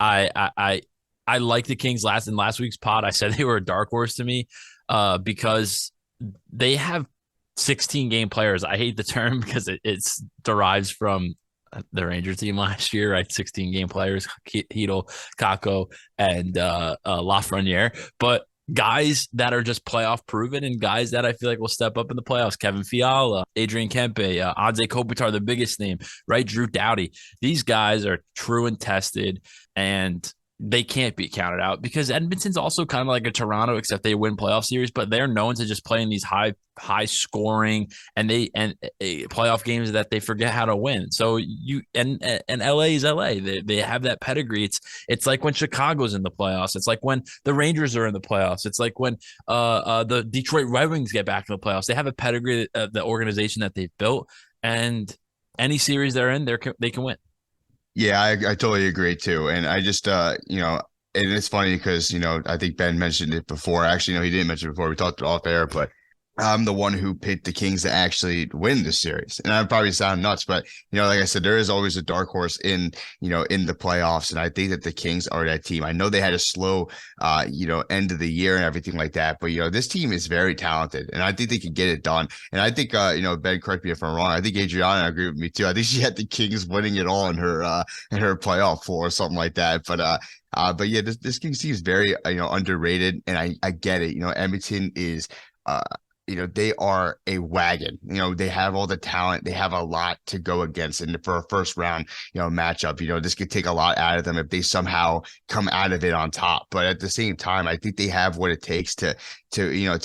I like the Kings. In last week's pod, I said they were a dark horse to me. Because they have 16 game players. I hate the term because it derives from the Ranger team last year, right? 16 game players, Hedel, Kako, and Lafreniere. But guys that are just playoff proven and guys that I feel like will step up in the playoffs. Kevin Fiala, Adrian Kempe, Anze Kopitar, the biggest name, right? Drew Doughty. These guys are true and tested, and they can't be counted out because Edmonton's also kind of like a Toronto, except they win playoff series, but they're known to just play in these high scoring and playoff games that they forget how to win. So LA is LA. They have that pedigree. It's like when Chicago's in the playoffs. It's like when the Rangers are in the playoffs. It's like when the Detroit Red Wings get back in the playoffs. They have a pedigree of the organization that they've built, and any series they're in, they can win. Yeah, I totally agree too. And I just, and it's funny because, I think Ben mentioned it before. Actually, no, he didn't mention it before. We talked off air, but I'm the one who picked the Kings to actually win the series. And I probably sound nuts, but, like I said, there is always a dark horse in the playoffs. And I think that the Kings are that team. I know they had a slow, end of the year and everything like that. But, this team is very talented and I think they can get it done. And I think, Ben, correct me if I'm wrong. I think Adriana agreed with me too. I think she had the Kings winning it all in her playoff pool or something like that. But yeah, this Kings team is very, underrated. And I get it. Edmonton is, they are a wagon. They have all the talent. They have a lot to go against. And for a first round, matchup, this could take a lot out of them if they somehow come out of it on top. But at the same time, I think they have what it takes to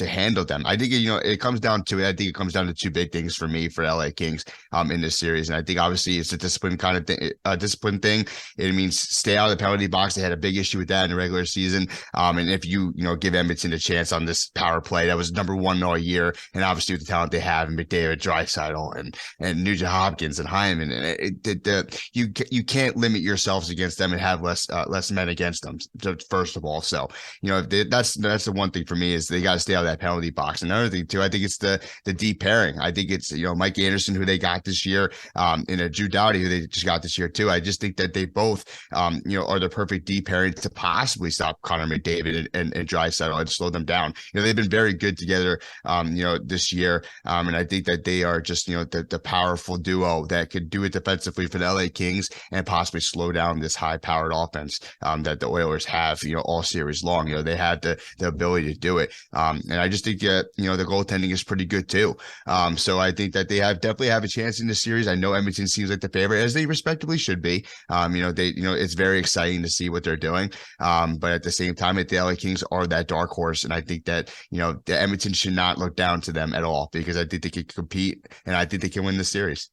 handle them. I think, it comes down to two big things for me for LA Kings in this series. And I think obviously it's a discipline kind of thing, discipline thing. It means stay out of the penalty box. They had a big issue with that in the regular season. And if you give Edmonton a chance on this power play, that was number one all year. And obviously with the talent they have, and McDavid, Draisaitl, and Nugent Hopkins and Hyman, and you can't limit yourselves against them and have less men against them. First of all, so that's the one thing for me is they got to stay out of that penalty box. Another thing too, I think it's the deep pairing. I think it's Mike Anderson, who they got this year, and a Drew Doughty, who they just got this year too. I just think that they both are the perfect deep pairing to possibly stop Connor McDavid and Draisaitl and slow them down. They've been very good together this year. And I think that they are just, the powerful duo that could do it defensively for the LA Kings and possibly slow down this high powered offense that the Oilers have, all series long. They have the ability to do it. And I just think that, the goaltending is pretty good too. So I think that they definitely have a chance in this series. I know Edmonton seems like the favorite, as they respectively should be. It's very exciting to see what they're doing. But at the same time, the LA Kings are that dark horse. And I think that, the Edmonton should not look down to them at all, because I think they can compete and I think they can win the series.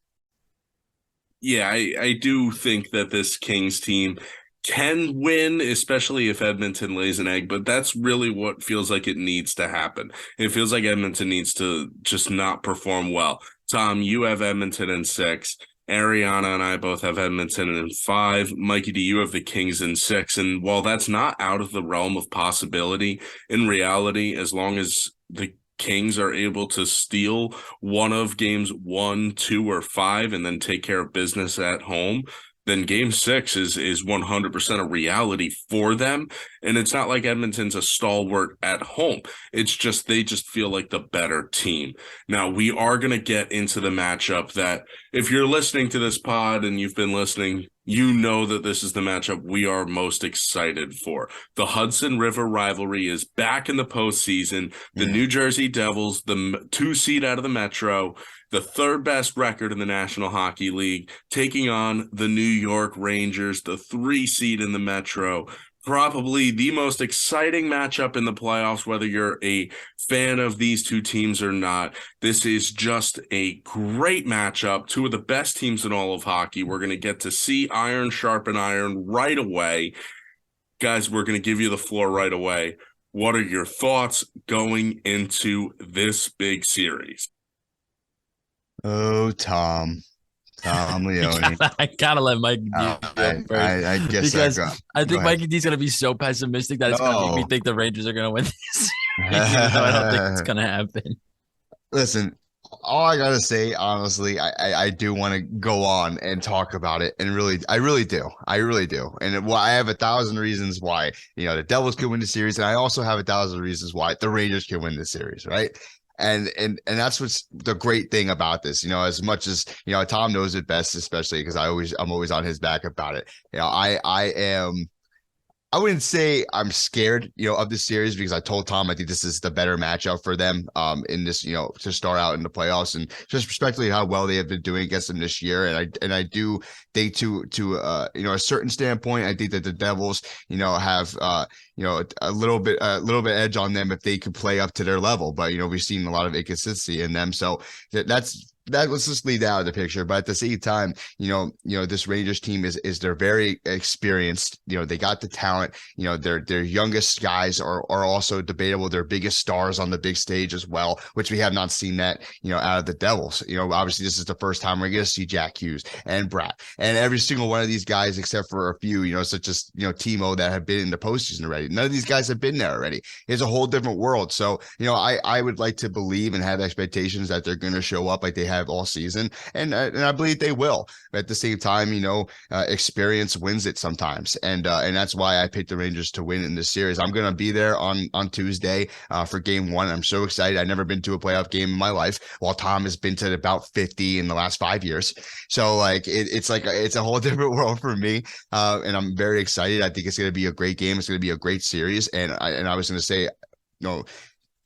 Yeah, I do think that this Kings team can win, especially if Edmonton lays an egg, but that's really what feels like it needs to happen. It feels like Edmonton needs to just not perform well. Tom, you have Edmonton in 6. Ariana and I both have Edmonton in 5. Mikey, do you have the Kings in 6? And while that's not out of the realm of possibility, in reality, as long as the Kings are able to steal one of games 1, 2, or 5 and then take care of business at home, then game 6 is 100% a reality for them. And it's not like Edmonton's a stalwart at home. It's just they just feel like the better team. Now, we are going to get into the matchup that if you're listening to this pod and you've been listening you know that this is the matchup we are most excited for. The Hudson River rivalry is back in the postseason. The New Jersey Devils, the 2 seed out of the Metro, the third best record in the National Hockey League, taking on the New York Rangers, the 3 seed in the Metro. Probably the most exciting matchup in the playoffs, whether you're a fan of these two teams or not. This is just a great matchup. Two of the best teams in all of hockey. We're going to get to see iron sharpen iron right away. Guys, we're going to give you the floor right away. What are your thoughts going into this big series? Oh, Tom Leone. I gotta let Mike D Oh, go first I guess because I go think ahead. Mikey D's gonna be so pessimistic that it's gonna make me No. think the Rangers are gonna win this series, even though I don't think it's gonna happen. Listen, all I gotta say, honestly, I do want to go on and talk about it, and I really do, and I have 1,000 reasons why the Devils could win the series, and I also have 1,000 reasons why the Rangers can win the series, right? And that's what's the great thing about this, as much as Tom knows it best, especially because I'm always on his back about it. I wouldn't say I'm scared, of this series because I told Tom I think this is the better matchup for them in this, to start out in the playoffs, and just respectfully how well they have been doing against them this year. And I do think to a certain standpoint, I think that the Devils, have a little bit edge on them if they could play up to their level. But we've seen a lot of inconsistency in them, so let's just leave that out of the picture. But at the same time, this Rangers team is they're very experienced. They got the talent. Their youngest guys are also debatable. Their biggest stars on the big stage as well, which we have not seen that out of the Devils. Obviously this is the first time we're going to see Jack Hughes and Bratt and every single one of these guys except for a few, such as Timo, that have been in the postseason already. None of these guys have been there already. It's a whole different world. So I would like to believe and have expectations that they're going to show up like they have all season, and I believe they will. But at the same time, experience wins it sometimes, and that's why I picked the Rangers to win in this series. I'm gonna be there on Tuesday for Game 1. I'm so excited. I've never been to a playoff game in my life, while Tom has been to about 50 in the last 5 years. So it's a whole different world for me, and I'm very excited. I think it's gonna be a great game. It's gonna be a great series, and I was gonna say,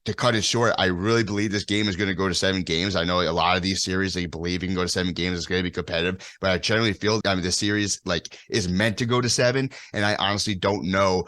to cut it short, I really believe this game is going to go to 7 games. I know a lot of these series, they believe you can go to 7 games. It's going to be competitive, but I generally feel the series is meant to go to 7. And I honestly don't know,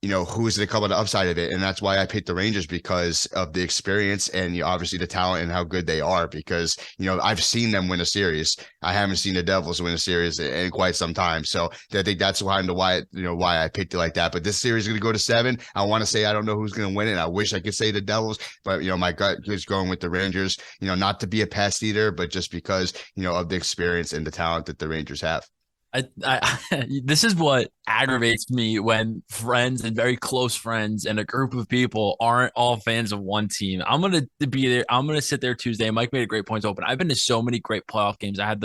who's going to come on the upside of it. And that's why I picked the Rangers, because of the experience and obviously the talent and how good they are, because, I've seen them win a series. I haven't seen the Devils win a series in quite some time. So I think that's why I picked it like that. But this series is going to go to 7. I want to say, I don't know who's going to win it. I wish I could say the Devils, but, my gut is going with the Rangers, not to be a pest eater, but just because, of the experience and the talent that the Rangers have. This is what aggravates me when friends and very close friends and a group of people aren't all fans of one team. I'm gonna be there. I'm gonna sit there Tuesday. Mike made a great point to open. I've been to so many great playoff games. I had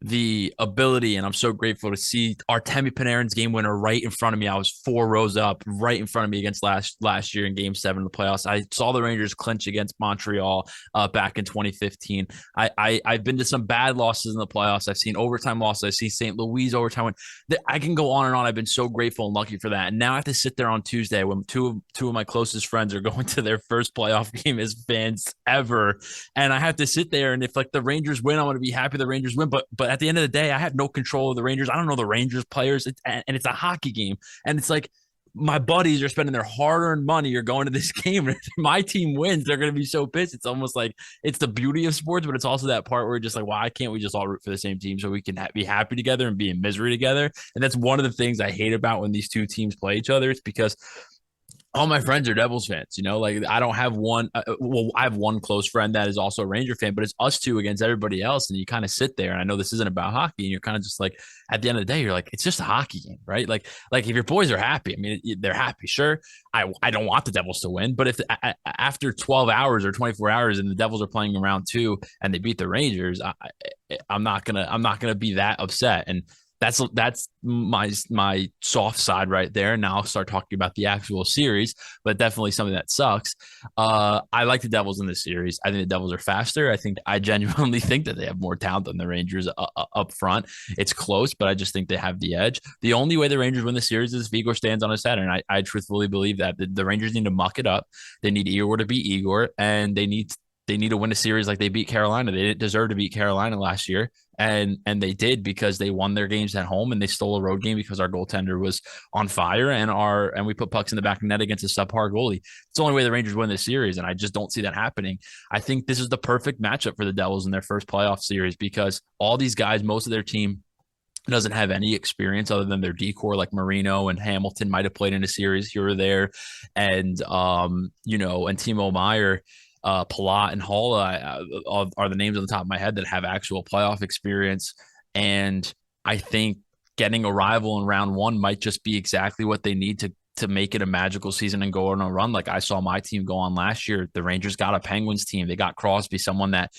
the ability, and I'm so grateful to see Artemi Panarin's game winner right in front of me. I was 4 rows up, right in front of me against last year in Game 7 of the playoffs. I saw the Rangers clinch against Montreal back in 2015. I've been to some bad losses in the playoffs. I've seen overtime losses. I've seen St. Louis overtime win. I can go on and on. I've been so grateful and lucky for that. And now I have to sit there on Tuesday when two of my closest friends are going to their first playoff game as fans ever, and I have to sit there. And if the Rangers win, I'm going to be happy the Rangers win. But at the end of the day, I have no control of the Rangers. I don't know the Rangers players, and it's a hockey game, and it's like my buddies are spending their hard-earned money. You're going to this game, and if my team wins, they're going to be so pissed. It's almost like it's the beauty of sports, but it's also that part where you're just like, why can't we just all root for the same team so we can be happy together and be in misery together? And that's one of the things I hate about when these two teams play each other. It's because all my friends are Devils fans, I don't have one. I have one close friend that is also a Ranger fan, but it's us two against everybody else. And you kind of sit there, and I know this isn't about hockey, and you're kind of just like, at the end of the day, you're like, it's just a hockey game, right? Like if your boys are happy, I mean, they're happy. Sure. I don't want the Devils to win, but if after 12 hours or 24 hours and the Devils are playing in round 2 and they beat the Rangers, I'm not going to be that upset. And That's my soft side right there. Now I'll start talking about the actual series, but definitely something that sucks. I like the Devils in this series. I think the Devils are faster. I genuinely think that they have more talent than the Rangers up front. It's close, but I just think they have the edge. The only way the Rangers win the series is if Igor stands on his head, and I truthfully believe that the Rangers need to muck it up. They need Igor to beat Igor, and they need to win a series like they beat Carolina. They didn't deserve to beat Carolina last year, and they did because they won their games at home, and they stole a road game because our goaltender was on fire, and we put pucks in the back of the net against a subpar goalie. It's the only way the Rangers win this series, and I just don't see that happening. I think this is the perfect matchup for the Devils in their first playoff series because all these guys, most of their team doesn't have any experience other than their decor, like Marino and Hamilton might have played in a series here or there, and and Timo Meyer. Palat and Hall are the names on the top of my head that have actual playoff experience. And I think getting a rival in round one might just be exactly what they need to make it a magical season and go on a run. Like I saw my team go on last year. The Rangers got a Penguins team. They got Crosby, someone that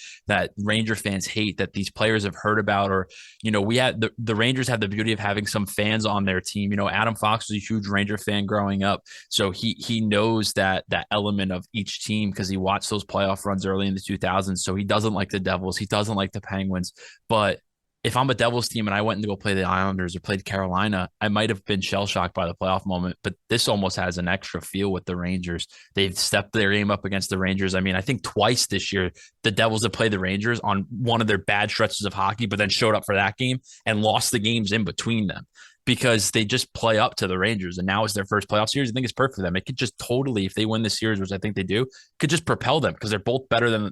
Ranger fans hate, that these players have heard about, or, we had the Rangers have the beauty of having some fans on their team. Adam Fox was a huge Ranger fan growing up. So he knows that element of each team because he watched those playoff runs early in the 2000s. So he doesn't like the Devils. He doesn't like the Penguins, but if I'm a Devils team and I went to go play the Islanders or played Carolina, I might have been shell-shocked by the playoff moment, but this almost has an extra feel with the Rangers. They've stepped their game up against the Rangers. I mean, I think twice this year, the Devils have played the Rangers on one of their bad stretches of hockey, but then showed up for that game and lost the games in between them because they just play up to the Rangers. And now it's their first playoff series. I think it's perfect for them. It could just totally, if they win this series, which I think they do, could just propel them because they're both better than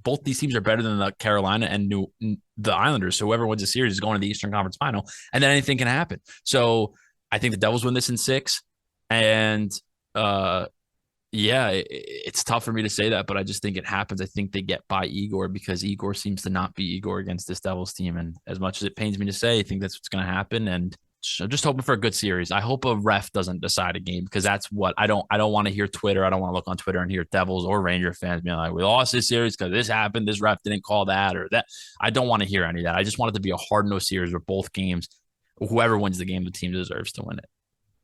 both these teams are better than the Carolina and the Islanders. So whoever wins the series is going to the Eastern Conference Final, and then anything can happen. So I think the Devils win this in 6, and it's tough for me to say that, but I just think it happens. I think they get by Igor because Igor seems to not be Igor against this Devils team, and as much as it pains me to say, I think that's what's going to happen. And I'm just hoping for a good series. I hope a ref doesn't decide a game because that's what I don't want to hear Twitter. I don't want to look on Twitter and hear Devils or Ranger fans being like, we lost this series because this happened. This ref didn't call that or that. I don't want to hear any of that. I just want it to be a hard-nosed series where both games, whoever wins the game, the team deserves to win it.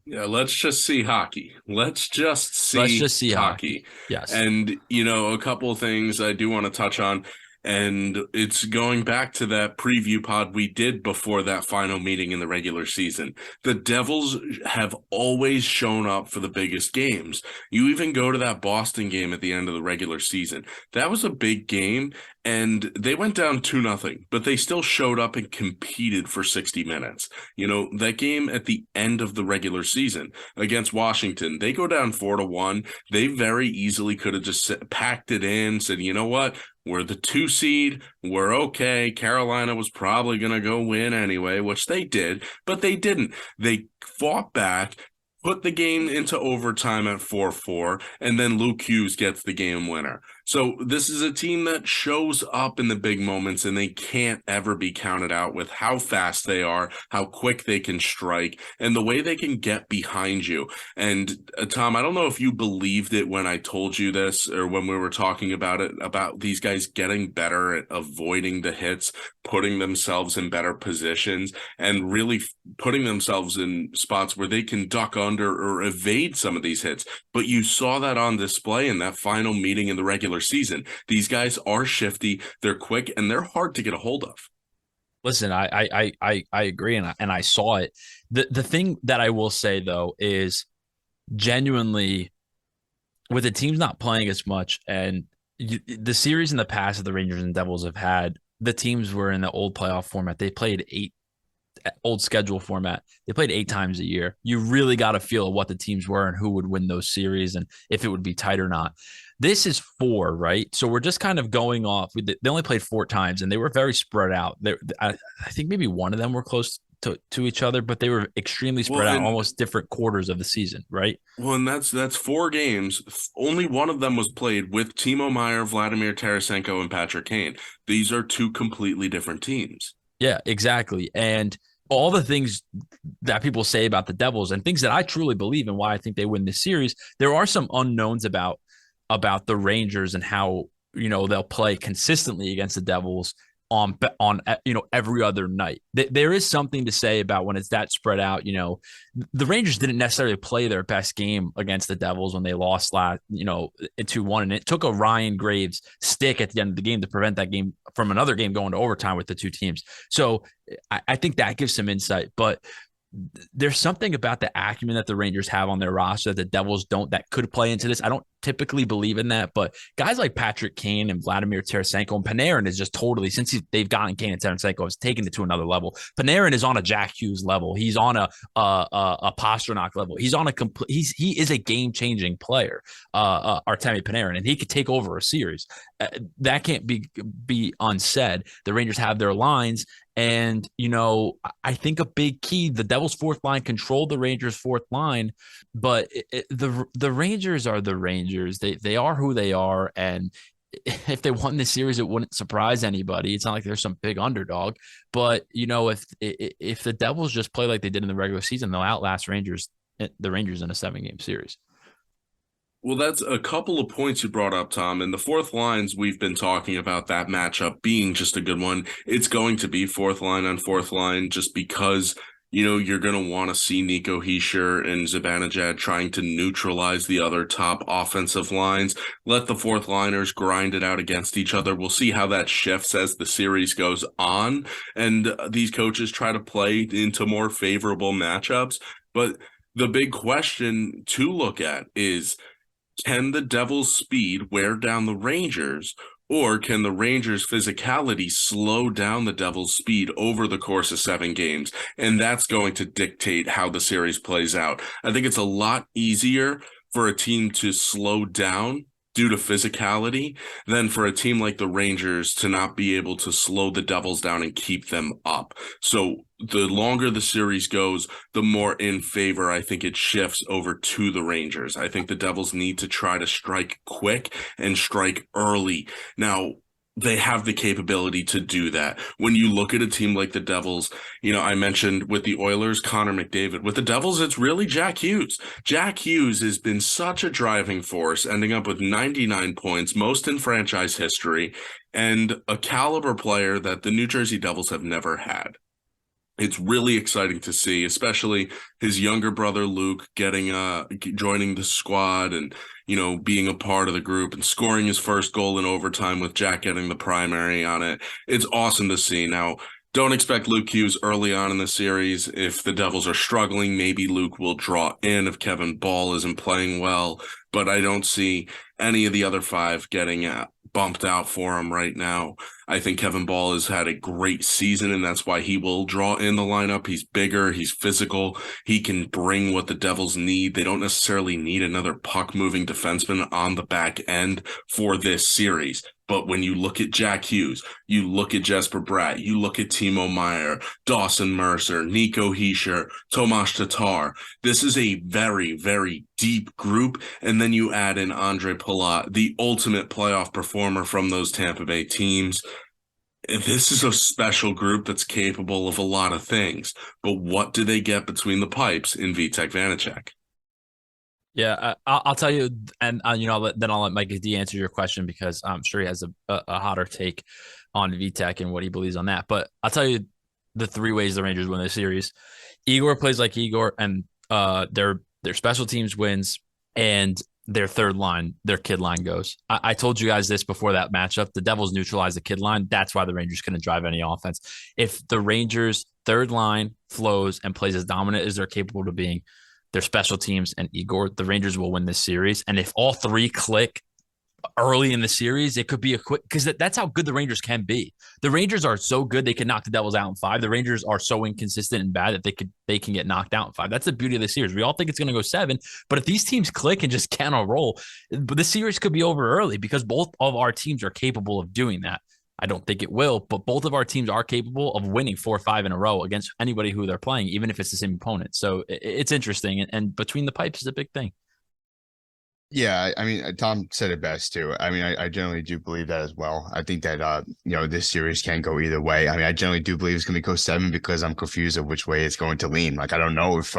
Yeah, let's just see hockey. Let's just see hockey. Yes. And, a couple of things I do want to touch on. And it's going back to that preview pod we did before that final meeting in the regular season. The Devils have always shown up for the biggest games. You even go to that Boston game at the end of the regular season. That was a big game, and they went down 2-0, but they still showed up and competed for 60 minutes. That game at the end of the regular season against Washington, they go down 4-1. They very easily could have just packed it in, said, you know what? We're the 2 seed. We're okay. Carolina was probably going to go win anyway, which they did, but they didn't. They fought back, put the game into overtime at 4-4, and then Luke Hughes gets the game winner. So this is a team that shows up in the big moments, and they can't ever be counted out with how fast they are, how quick they can strike, and the way they can get behind you. And Tom, I don't know if you believed it when I told you this or when we were talking about it, about these guys getting better at avoiding the hits, putting themselves in better positions, and really putting themselves in spots where they can duck under or evade some of these hits. But you saw that on display in that final meeting in the regular season. These guys are shifty, they're quick, and they're hard to get a hold of. Listen, I agree, and I saw it. The thing that I will say though is genuinely with the teams not playing as much, and the series in the past that the Rangers and Devils have had, the teams were in the old playoff format. They played old schedule format. They played 8 times a year. You really got a feel of what the teams were and who would win those series and if it would be tight or not. This is 4, right? So we're just kind of going off. They only played 4 times, and they were very spread out. I think maybe one of them were close to each other, but they were extremely spread out, almost different quarters of the season, right? Well, and that's 4 games. Only one of them was played with Timo Meyer, Vladimir Tarasenko, and Patrick Kane. These are 2 completely different teams. Yeah, exactly. And all the things that people say about the Devils and things that I truly believe and why I think they win this series, there are some unknowns about the Rangers and how, they'll play consistently against the Devils on every other night. There is something to say about when it's that spread out. The Rangers didn't necessarily play their best game against the Devils when they lost last 2-1, and it took a Ryan Graves stick at the end of the game to prevent that game from another game going to overtime with the two teams. So I think that gives some insight, but there's something about the acumen that the Rangers have on their roster that the Devils don't, that could play into this. I don't typically believe in that, but guys like Patrick Kane and Vladimir Tarasenko and Panarin is just totally, since they've gotten Kane and Tarasenko, has taken it to another level. Panarin is on a Jack Hughes level. He's on a Pastrnak level. He's on a complete. He is a game changing player. Artemi Panarin, and he could take over a series. That can't be unsaid. The Rangers have their lines. And, I think a big key, the Devils' fourth line controlled the Rangers' fourth line, but the Rangers are the Rangers. They are who they are. And if they won this series, it wouldn't surprise anybody. It's not like there's some big underdog. But, if the Devils just play like they did in the regular season, they'll outlast the Rangers in a 7-game series. Well, that's a couple of points you brought up, Tom. And the fourth lines, we've been talking about that matchup being just a good one. It's going to be fourth line on fourth line just because, you're going to want to see Nico Hischier and Zibanejad trying to neutralize the other top offensive lines. Let the fourth liners grind it out against each other. We'll see how that shifts as the series goes on. And these coaches try to play into more favorable matchups. But the big question to look at is, can the Devils' speed wear down the Rangers, or can the Rangers' physicality slow down the Devils' speed over the course of 7 games? And that's going to dictate how the series plays out. I think it's a lot easier for a team to slow down due to physicality than for a team like the Rangers to not be able to slow the Devils down and keep them up. So the longer the series goes, the more in favor I think it shifts over to the Rangers. I think the Devils need to try to strike quick and strike early. Now, they have the capability to do that. When you look at a team like the Devils, I mentioned with the Oilers, Connor McDavid. With the Devils, it's really Jack Hughes. Jack Hughes has been such a driving force, ending up with 99 points, most in franchise history, and a caliber player that the New Jersey Devils have never had. It's really exciting to see, especially his younger brother Luke joining the squad and being a part of the group and scoring his first goal in overtime with Jack getting the primary on it. It's awesome to see. Now, don't expect Luke Hughes early on in the series. If the Devils are struggling, maybe Luke will draw in if Kevin Ball isn't playing well, but I don't see any of the other 5 getting bumped out for him right now. I think Kevin Ball has had a great season, and that's why he will draw in the lineup. He's bigger, he's physical, he can bring what the Devils need. They don't necessarily need another puck-moving defenseman on the back end for this series. But when you look at Jack Hughes, you look at Jesper Bratt, you look at Timo Meier, Dawson Mercer, Nico Hischier, Tomas Tatar, this is a very, very deep group. And then you add in Andre Palat, the ultimate playoff performer from those Tampa Bay teams. This is a special group that's capable of a lot of things. But what do they get between the pipes in Vitek Vanacek? Yeah, I'll tell you, and then I'll let Mike D answer your question because I'm sure he has a hotter take on VTech and what he believes on that. But I'll tell you the 3 ways the Rangers win this series. Igor plays like Igor, and their special teams wins, and their third line, their kid line goes. I told you guys this before that matchup. The Devils neutralize the kid line. That's why the Rangers couldn't drive any offense. If the Rangers' third line flows and plays as dominant as they're capable of being, their special teams and Igor, the Rangers will win this series. And if all 3 click early in the series, it could be a quick, because that's how good the Rangers can be. The Rangers are so good they can knock the Devils out in 5. The Rangers are so inconsistent and bad that they can get knocked out in 5. That's the beauty of the series. We all think it's going to go 7, but if these teams click and just cannot roll, the series could be over early because both of our teams are capable of doing that. I don't think it will, but both of our teams are capable of winning 4 or 5 in a row against anybody who they're playing, even if it's the same opponent. So it's interesting, and between the pipes is a big thing. Yeah, I mean, Tom said it best too. I mean, I generally do believe that as well. I think that this series can go either way. I mean, I generally do believe it's going to go seven because I'm confused of which way it's going to lean. Like, I don't know if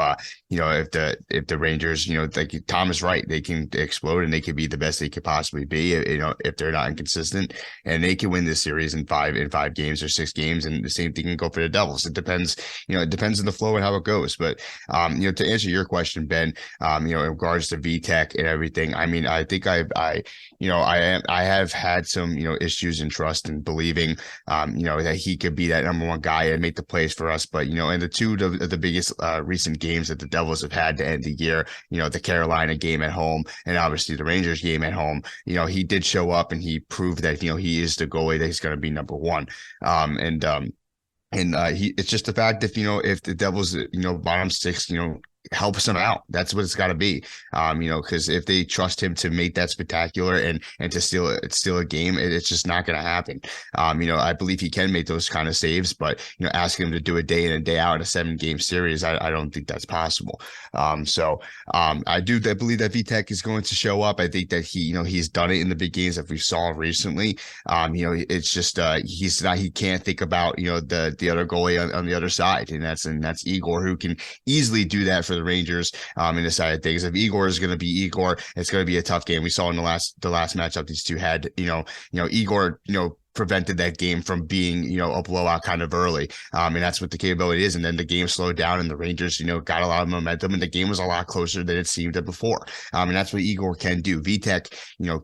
if the Rangers, like Tom is right, they can explode and they can be the best they could possibly be. If they're not inconsistent, and they can win this series in five games or 6 games, and the same thing can go for the Devils. It depends. It depends on the flow and how it goes. But to answer your question, Ben, in regards to VTech and everything. I mean, I think I have had some, issues in trust and believing, that he could be that number one guy and make the plays for us. But, in the two of the biggest recent games that the Devils have had to end the year, the Carolina game at home and obviously the Rangers game at home, he did show up and he proved that, he is the goalie that he's going to be number one. It's just the fact that, if the Devils, bottom six, helps him out. That's what it's got to be. Because if they trust him to make that spectacular and to steal a game, it's just not going to happen. I believe he can make those kind of saves, but asking him to do it day in and day out in a 7-game series, I don't think that's possible. I believe that VTech is going to show up. I think that he's done it in the big games that we saw recently. It's just he can't think about the other goalie on the other side, and that's Igor, who can easily do that for the Rangers in the side of things. If Igor is going to be Igor, it's going to be a tough game. We saw in the last matchup these two had, Igor, prevented that game from being, a blowout kind of early. And that's what the capability is. And then the game slowed down and the Rangers, got a lot of momentum and the game was a lot closer than it seemed before. And that's what Igor can do. VTech,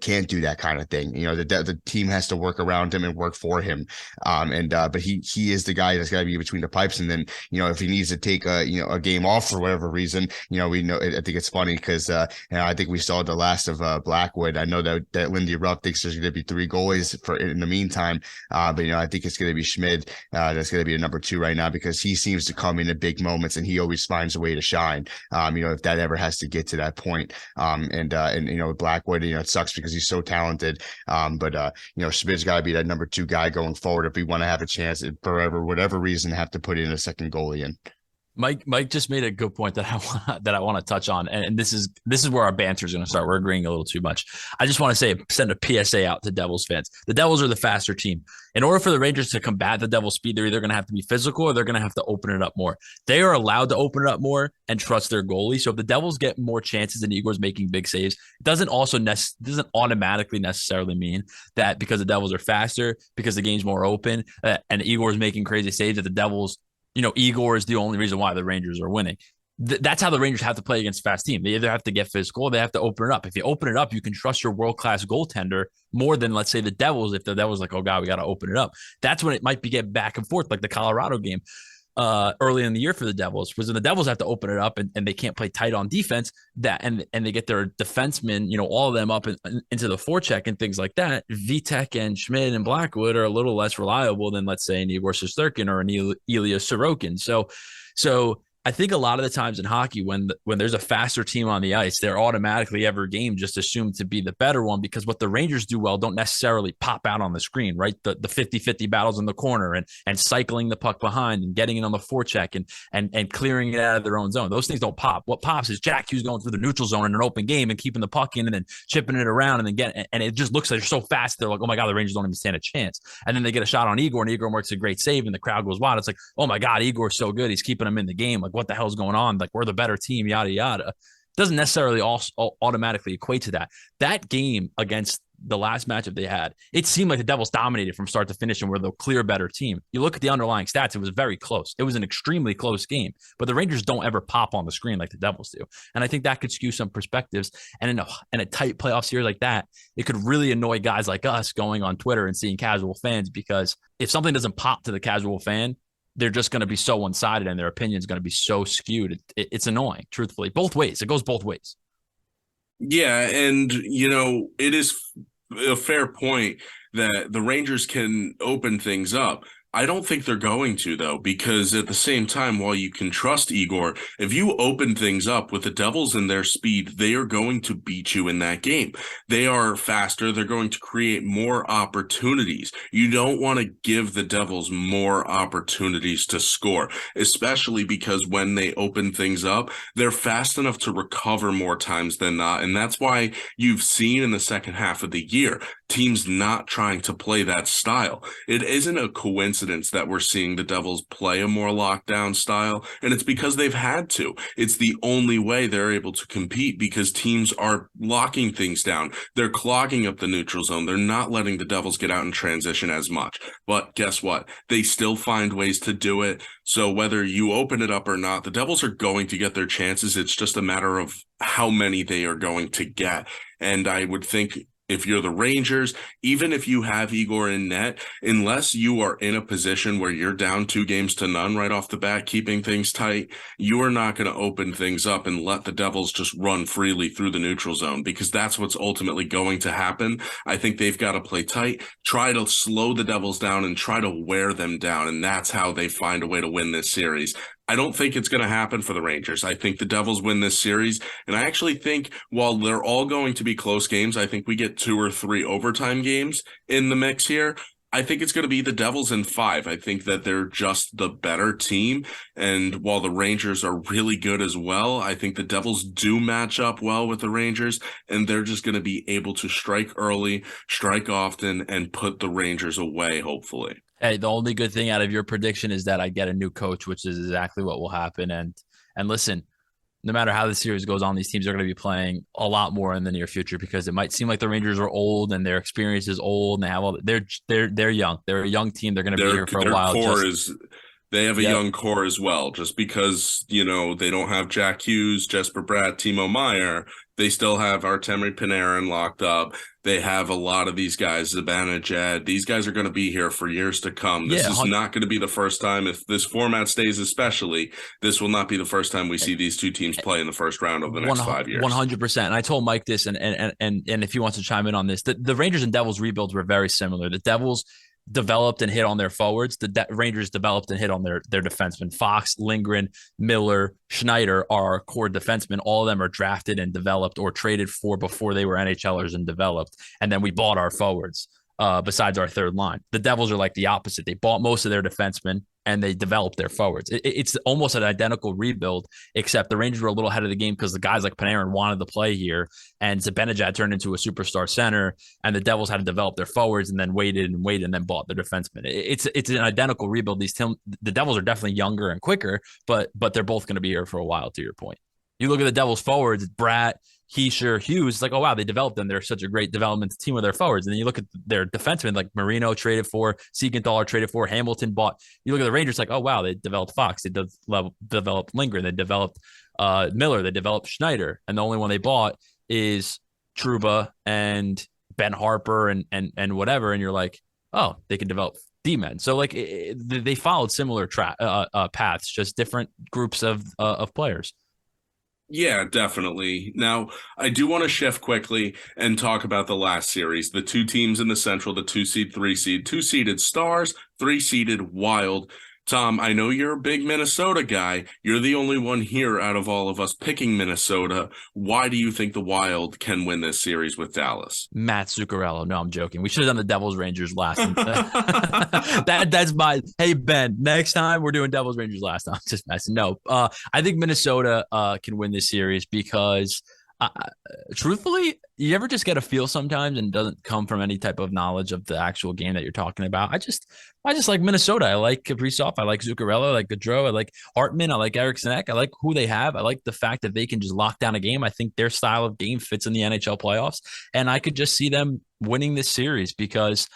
can't do that kind of thing. The team has to work around him and work for him. But he is the guy that's got to be between the pipes. And then, if he needs to take a game off for whatever reason, we know, I think it's funny because, I think we saw the last of Blackwood. I know that Lindy Ruff thinks there's going to be 3 goalies in the meantime. But I think it's going to be Schmid. That's going to be a number 2 right now because he seems to come in at big moments and he always finds a way to shine. If that ever has to get to that point. Blackwood, it sucks because he's so talented. Schmid's got to be that number 2 guy going forward if we want to have a chance for whatever reason have to put in a second goalie in. Mike just made a good point that I want to touch on, and this is where our banter is going to start. We're agreeing a little too much. I just want to send a PSA out to Devils fans. The Devils are the faster team. In order for the Rangers to combat the Devils' speed, they're either going to have to be physical or they're going to have to open it up more. They are allowed to open it up more and trust their goalie. So if the Devils get more chances and Igor's making big saves, it doesn't automatically necessarily mean that because the Devils are faster, because the game's more open, and Igor's making crazy saves that the Devils. Igor is the only reason why the Rangers are winning. That's how the Rangers have to play against a fast team. They either have to get physical or they have to open it up. If you open it up, you can trust your world-class goaltender more than, let's say, the Devils. If the Devils like, oh, God, we got to open it up. That's when it might be getting back and forth, like the Colorado game early in the year for the Devils, was when the Devils have to open it up and they can't play tight on defense, and they get their defensemen, all of them up into the forecheck and things like that. Vitek and Schmid and Blackwood are a little less reliable than, let's say, an Igor Shesterkin or an Ilya Sorokin. So I think a lot of the times in hockey, when there's a faster team on the ice, they're automatically every game just assumed to be the better one, because what the Rangers do well don't necessarily pop out on the screen, right? The 50-50 battles in the corner and cycling the puck behind and getting it on the forecheck and clearing it out of their own zone. Those things don't pop. What pops is Jack Hughes going through the neutral zone in an open game and keeping the puck in and then chipping it around and then and it just looks like they're so fast. They're like, oh my God, the Rangers don't even stand a chance. And then they get a shot on Igor and Igor makes a great save and the crowd goes wild. It's like, oh my God, Igor's so good. He's keeping them in the game. Like, what the hell's going on? Like, we're the better team, yada, yada. Doesn't necessarily automatically equate to that. That game against the last matchup they had, it seemed like the Devils dominated from start to finish and were the clear better team. You look at the underlying stats, it was very close. It was an extremely close game, but the Rangers don't ever pop on the screen like the Devils do. And I think that could skew some perspectives. And in a tight playoff series like that, it could really annoy guys like us going on Twitter and seeing casual fans, because if something doesn't pop to the casual fan, they're just going to be so one-sided and their opinion is going to be so skewed. It's annoying, truthfully. Both ways. It goes both ways. Yeah, and, it is a fair point that the Rangers can open things up. I don't think they're going to, though, because at the same time, while you can trust Igor, if you open things up with the Devils and their speed, they are going to beat you in that game. They are faster. They're going to create more opportunities. You don't want to give the Devils more opportunities to score, especially because when they open things up, they're fast enough to recover more times than not. And that's why you've seen in the second half of the year, teams not trying to play that style. It isn't a coincidence that we're seeing the Devils play a more lockdown style, and it's because they've had to. It's the only way they're able to compete because teams are locking things down. They're clogging up the neutral zone. They're not letting the Devils get out in transition as much. But guess what? They still find ways to do it. So whether you open it up or not, the Devils are going to get their chances. It's just a matter of how many they are going to get. And I would think if you're the Rangers, even if you have Igor in net, unless you are in a position where you're down 2-0 right off the bat, keeping things tight, you are not going to open things up and let the Devils just run freely through the neutral zone, because that's what's ultimately going to happen. I think they've got to play tight, try to slow the Devils down and try to wear them down, and that's how they find a way to win this series. I don't think it's going to happen for the Rangers. I think the Devils win this series. And I actually think while they're all going to be close games, I think we get 2 or 3 overtime games in the mix here. I think it's going to be the Devils in 5. I think that they're just the better team. And while the Rangers are really good as well, I think the Devils do match up well with the Rangers. And they're just going to be able to strike early, strike often, and put the Rangers away, hopefully. Hey, the only good thing out of your prediction is that I get a new coach, which is exactly what will happen. And listen, no matter how the series goes on, these teams are going to be playing a lot more in the near future, because it might seem like the Rangers are old and their experience is old, and they have all they're young. They're a young team. They're going to be here for a while. They have a young core as well. Just because, they don't have Jack Hughes, Jesper Bratt, Timo Meier, they still have Artemi Panarin locked up. They have a lot of these guys, Zibanejad. These guys are going to be here for years to come. This is not going to be the first time, if this format stays especially, this will not be the first time we see these two teams play in the first round of the next 5 years. 100%. And I told Mike this, and if he wants to chime in on this, the Rangers and Devils rebuilds were very similar. The Devils developed and hit on their forwards. The Rangers developed and hit on their defensemen. Fox, Lindgren, Miller, Schneider are our core defensemen. All of them are drafted and developed or traded for before they were NHLers and developed. And then we bought our forwards besides our third line. The Devils are like the opposite. They bought most of their defensemen and they developed their forwards. It's almost an identical rebuild, except the Rangers were a little ahead of the game because the guys like Panarin wanted to play here, and Zibanejad turned into a superstar center, and the Devils had to develop their forwards and then waited and then bought their defensemen. It's an identical rebuild. The Devils are definitely younger and quicker, but they're both going to be here for a while, to your point. You look at the Devils forwards, Bratt, Heischer, Hughes, it's like, oh, wow, they developed them. They're such a great development team with their forwards. And then you look at their defensemen, like Marino traded for, Siegenthaler traded for, Hamilton bought. You look at the Rangers, like, oh, wow, they developed Fox. They developed Lindgren. They developed Miller. They developed Schneider. And the only one they bought is Trouba and Ben Harper and whatever. And you're like, oh, they can develop D-men. So, like, they followed similar paths, just different groups of players. Yeah, definitely. Now, I do want to shift quickly and talk about the last series. The two teams in the Central, the 2-seed, 3-seed, 2-seeded Stars, 3-seeded Wild. Tom, I know you're a big Minnesota guy. You're the only one here out of all of us picking Minnesota. Why do you think the Wild can win this series with Dallas? Matt Zuccarello. No, I'm joking. We should have done the Devils Rangers last. That's my. Hey Ben, next time we're doing Devils Rangers last. I'm just messing. No, I think Minnesota can win this series because. Truthfully, you ever just get a feel sometimes and it doesn't come from any type of knowledge of the actual game that you're talking about. I just like Minnesota. I like Kaprizov. I like Zuccarello. I like Gaudreau. I like Hartman. I like Eriksson Ek. I like who they have. I like the fact that they can just lock down a game. I think their style of game fits in the NHL playoffs. And I could just see them winning this series because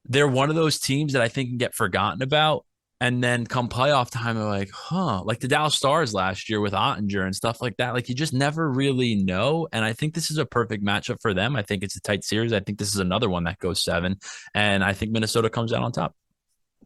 they're one of those teams that I think can get forgotten about. And then come playoff time, they're like, like the Dallas Stars last year with Ottinger and stuff like that. Like, you just never really know. And I think this is a perfect matchup for them. I think it's a tight series. I think this is another one that goes 7. And I think Minnesota comes out on top.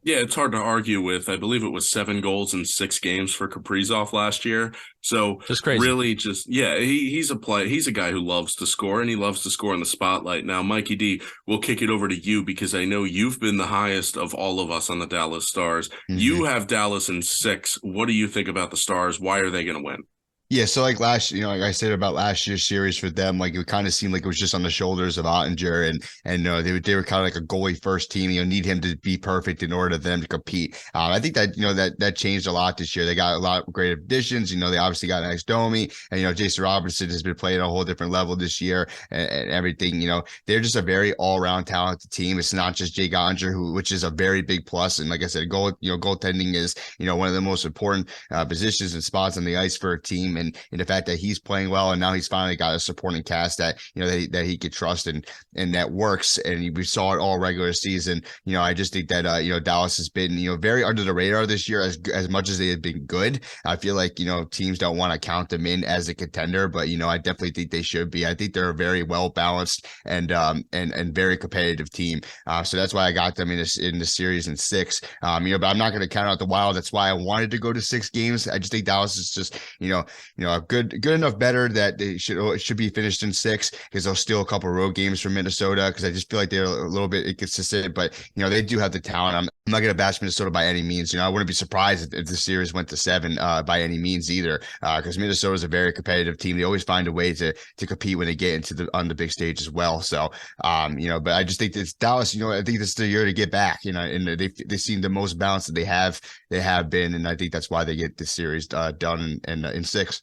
Yeah, it's hard to argue with. I believe it was 7 goals in 6 games for Kaprizov last year. So Just crazy. really he's a play. He's a guy who loves to score, and he loves to score in the spotlight. Now, Mikey D, we'll kick it over to you because I know you've been the highest of all of us on the Dallas Stars. You have Dallas in 6. What do you think about the Stars? Why are they going to win? Yeah, so like like I said about last year's series for them, like it kind of seemed like it was just on the shoulders of Ottinger, and they were kind of like a goalie first team. Need him to be perfect in order for them to compete. I think that that changed a lot this year. They got a lot of great additions. They obviously got Max Domi, and Jason Robertson has been playing at a whole different level this year, and everything. They're just a very all around talented team. It's not just Jake Ottinger, which is a very big plus. And like I said, goaltending is one of the most important positions and spots on the ice for a team. And the fact that he's playing well, and now he's finally got a supporting cast that that he could trust, and that works. And we saw it all regular season. I just think that Dallas has been very under the radar this year, as much as they have been good. I feel like teams don't want to count them in as a contender, but I definitely think they should be. I think they're a very well balanced and very competitive team. So that's why I got them in the series in 6. But I'm not going to count out the Wild. That's why I wanted to go to 6 games. I just think Dallas is just good enough better that they should be finished in 6, because they'll steal a couple of road games from Minnesota, because I just feel like they're a little bit inconsistent. But they do have the talent. I'm not going to bash Minnesota by any means. I wouldn't be surprised if the series went to 7 by any means either, because Minnesota is a very competitive team. They always find a way to compete when they get into on the big stage as well. So but I just think it's Dallas. I think this is the year to get back. And they seem the most balanced that they have been, and I think that's why they get this series done in 6.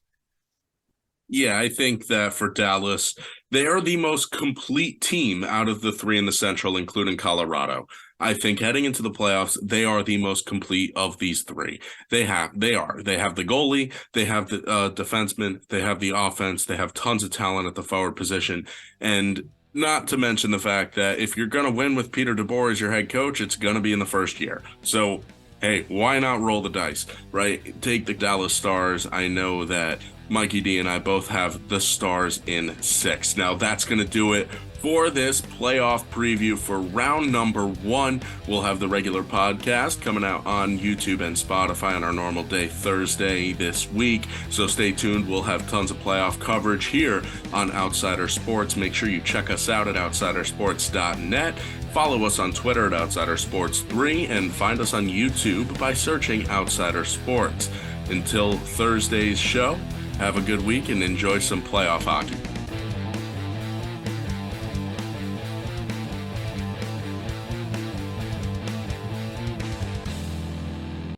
Yeah, I think that for Dallas, they are the most complete team out of the 3 in the Central, including Colorado. I think heading into the playoffs, they are the most complete of these 3. They have the goalie, they have the defenseman, they have the offense, they have tons of talent at the forward position, and not to mention the fact that if you're going to win with Peter DeBoer as your head coach, it's going to be in the first year. So, hey, why not roll the dice, right? Take the Dallas Stars. I know that Mikey D and I both have the Stars in 6. Now, that's going to do it for this playoff preview for round number 1. We'll have the regular podcast coming out on YouTube and Spotify on our normal day, Thursday this week. So stay tuned. We'll have tons of playoff coverage here on Outsider Sports. Make sure you check us out at outsidersports.net. Follow us on Twitter at OutsiderSports3, and find us on YouTube by searching Outsider Sports. Until Thursday's show, have a good week and enjoy some playoff hockey.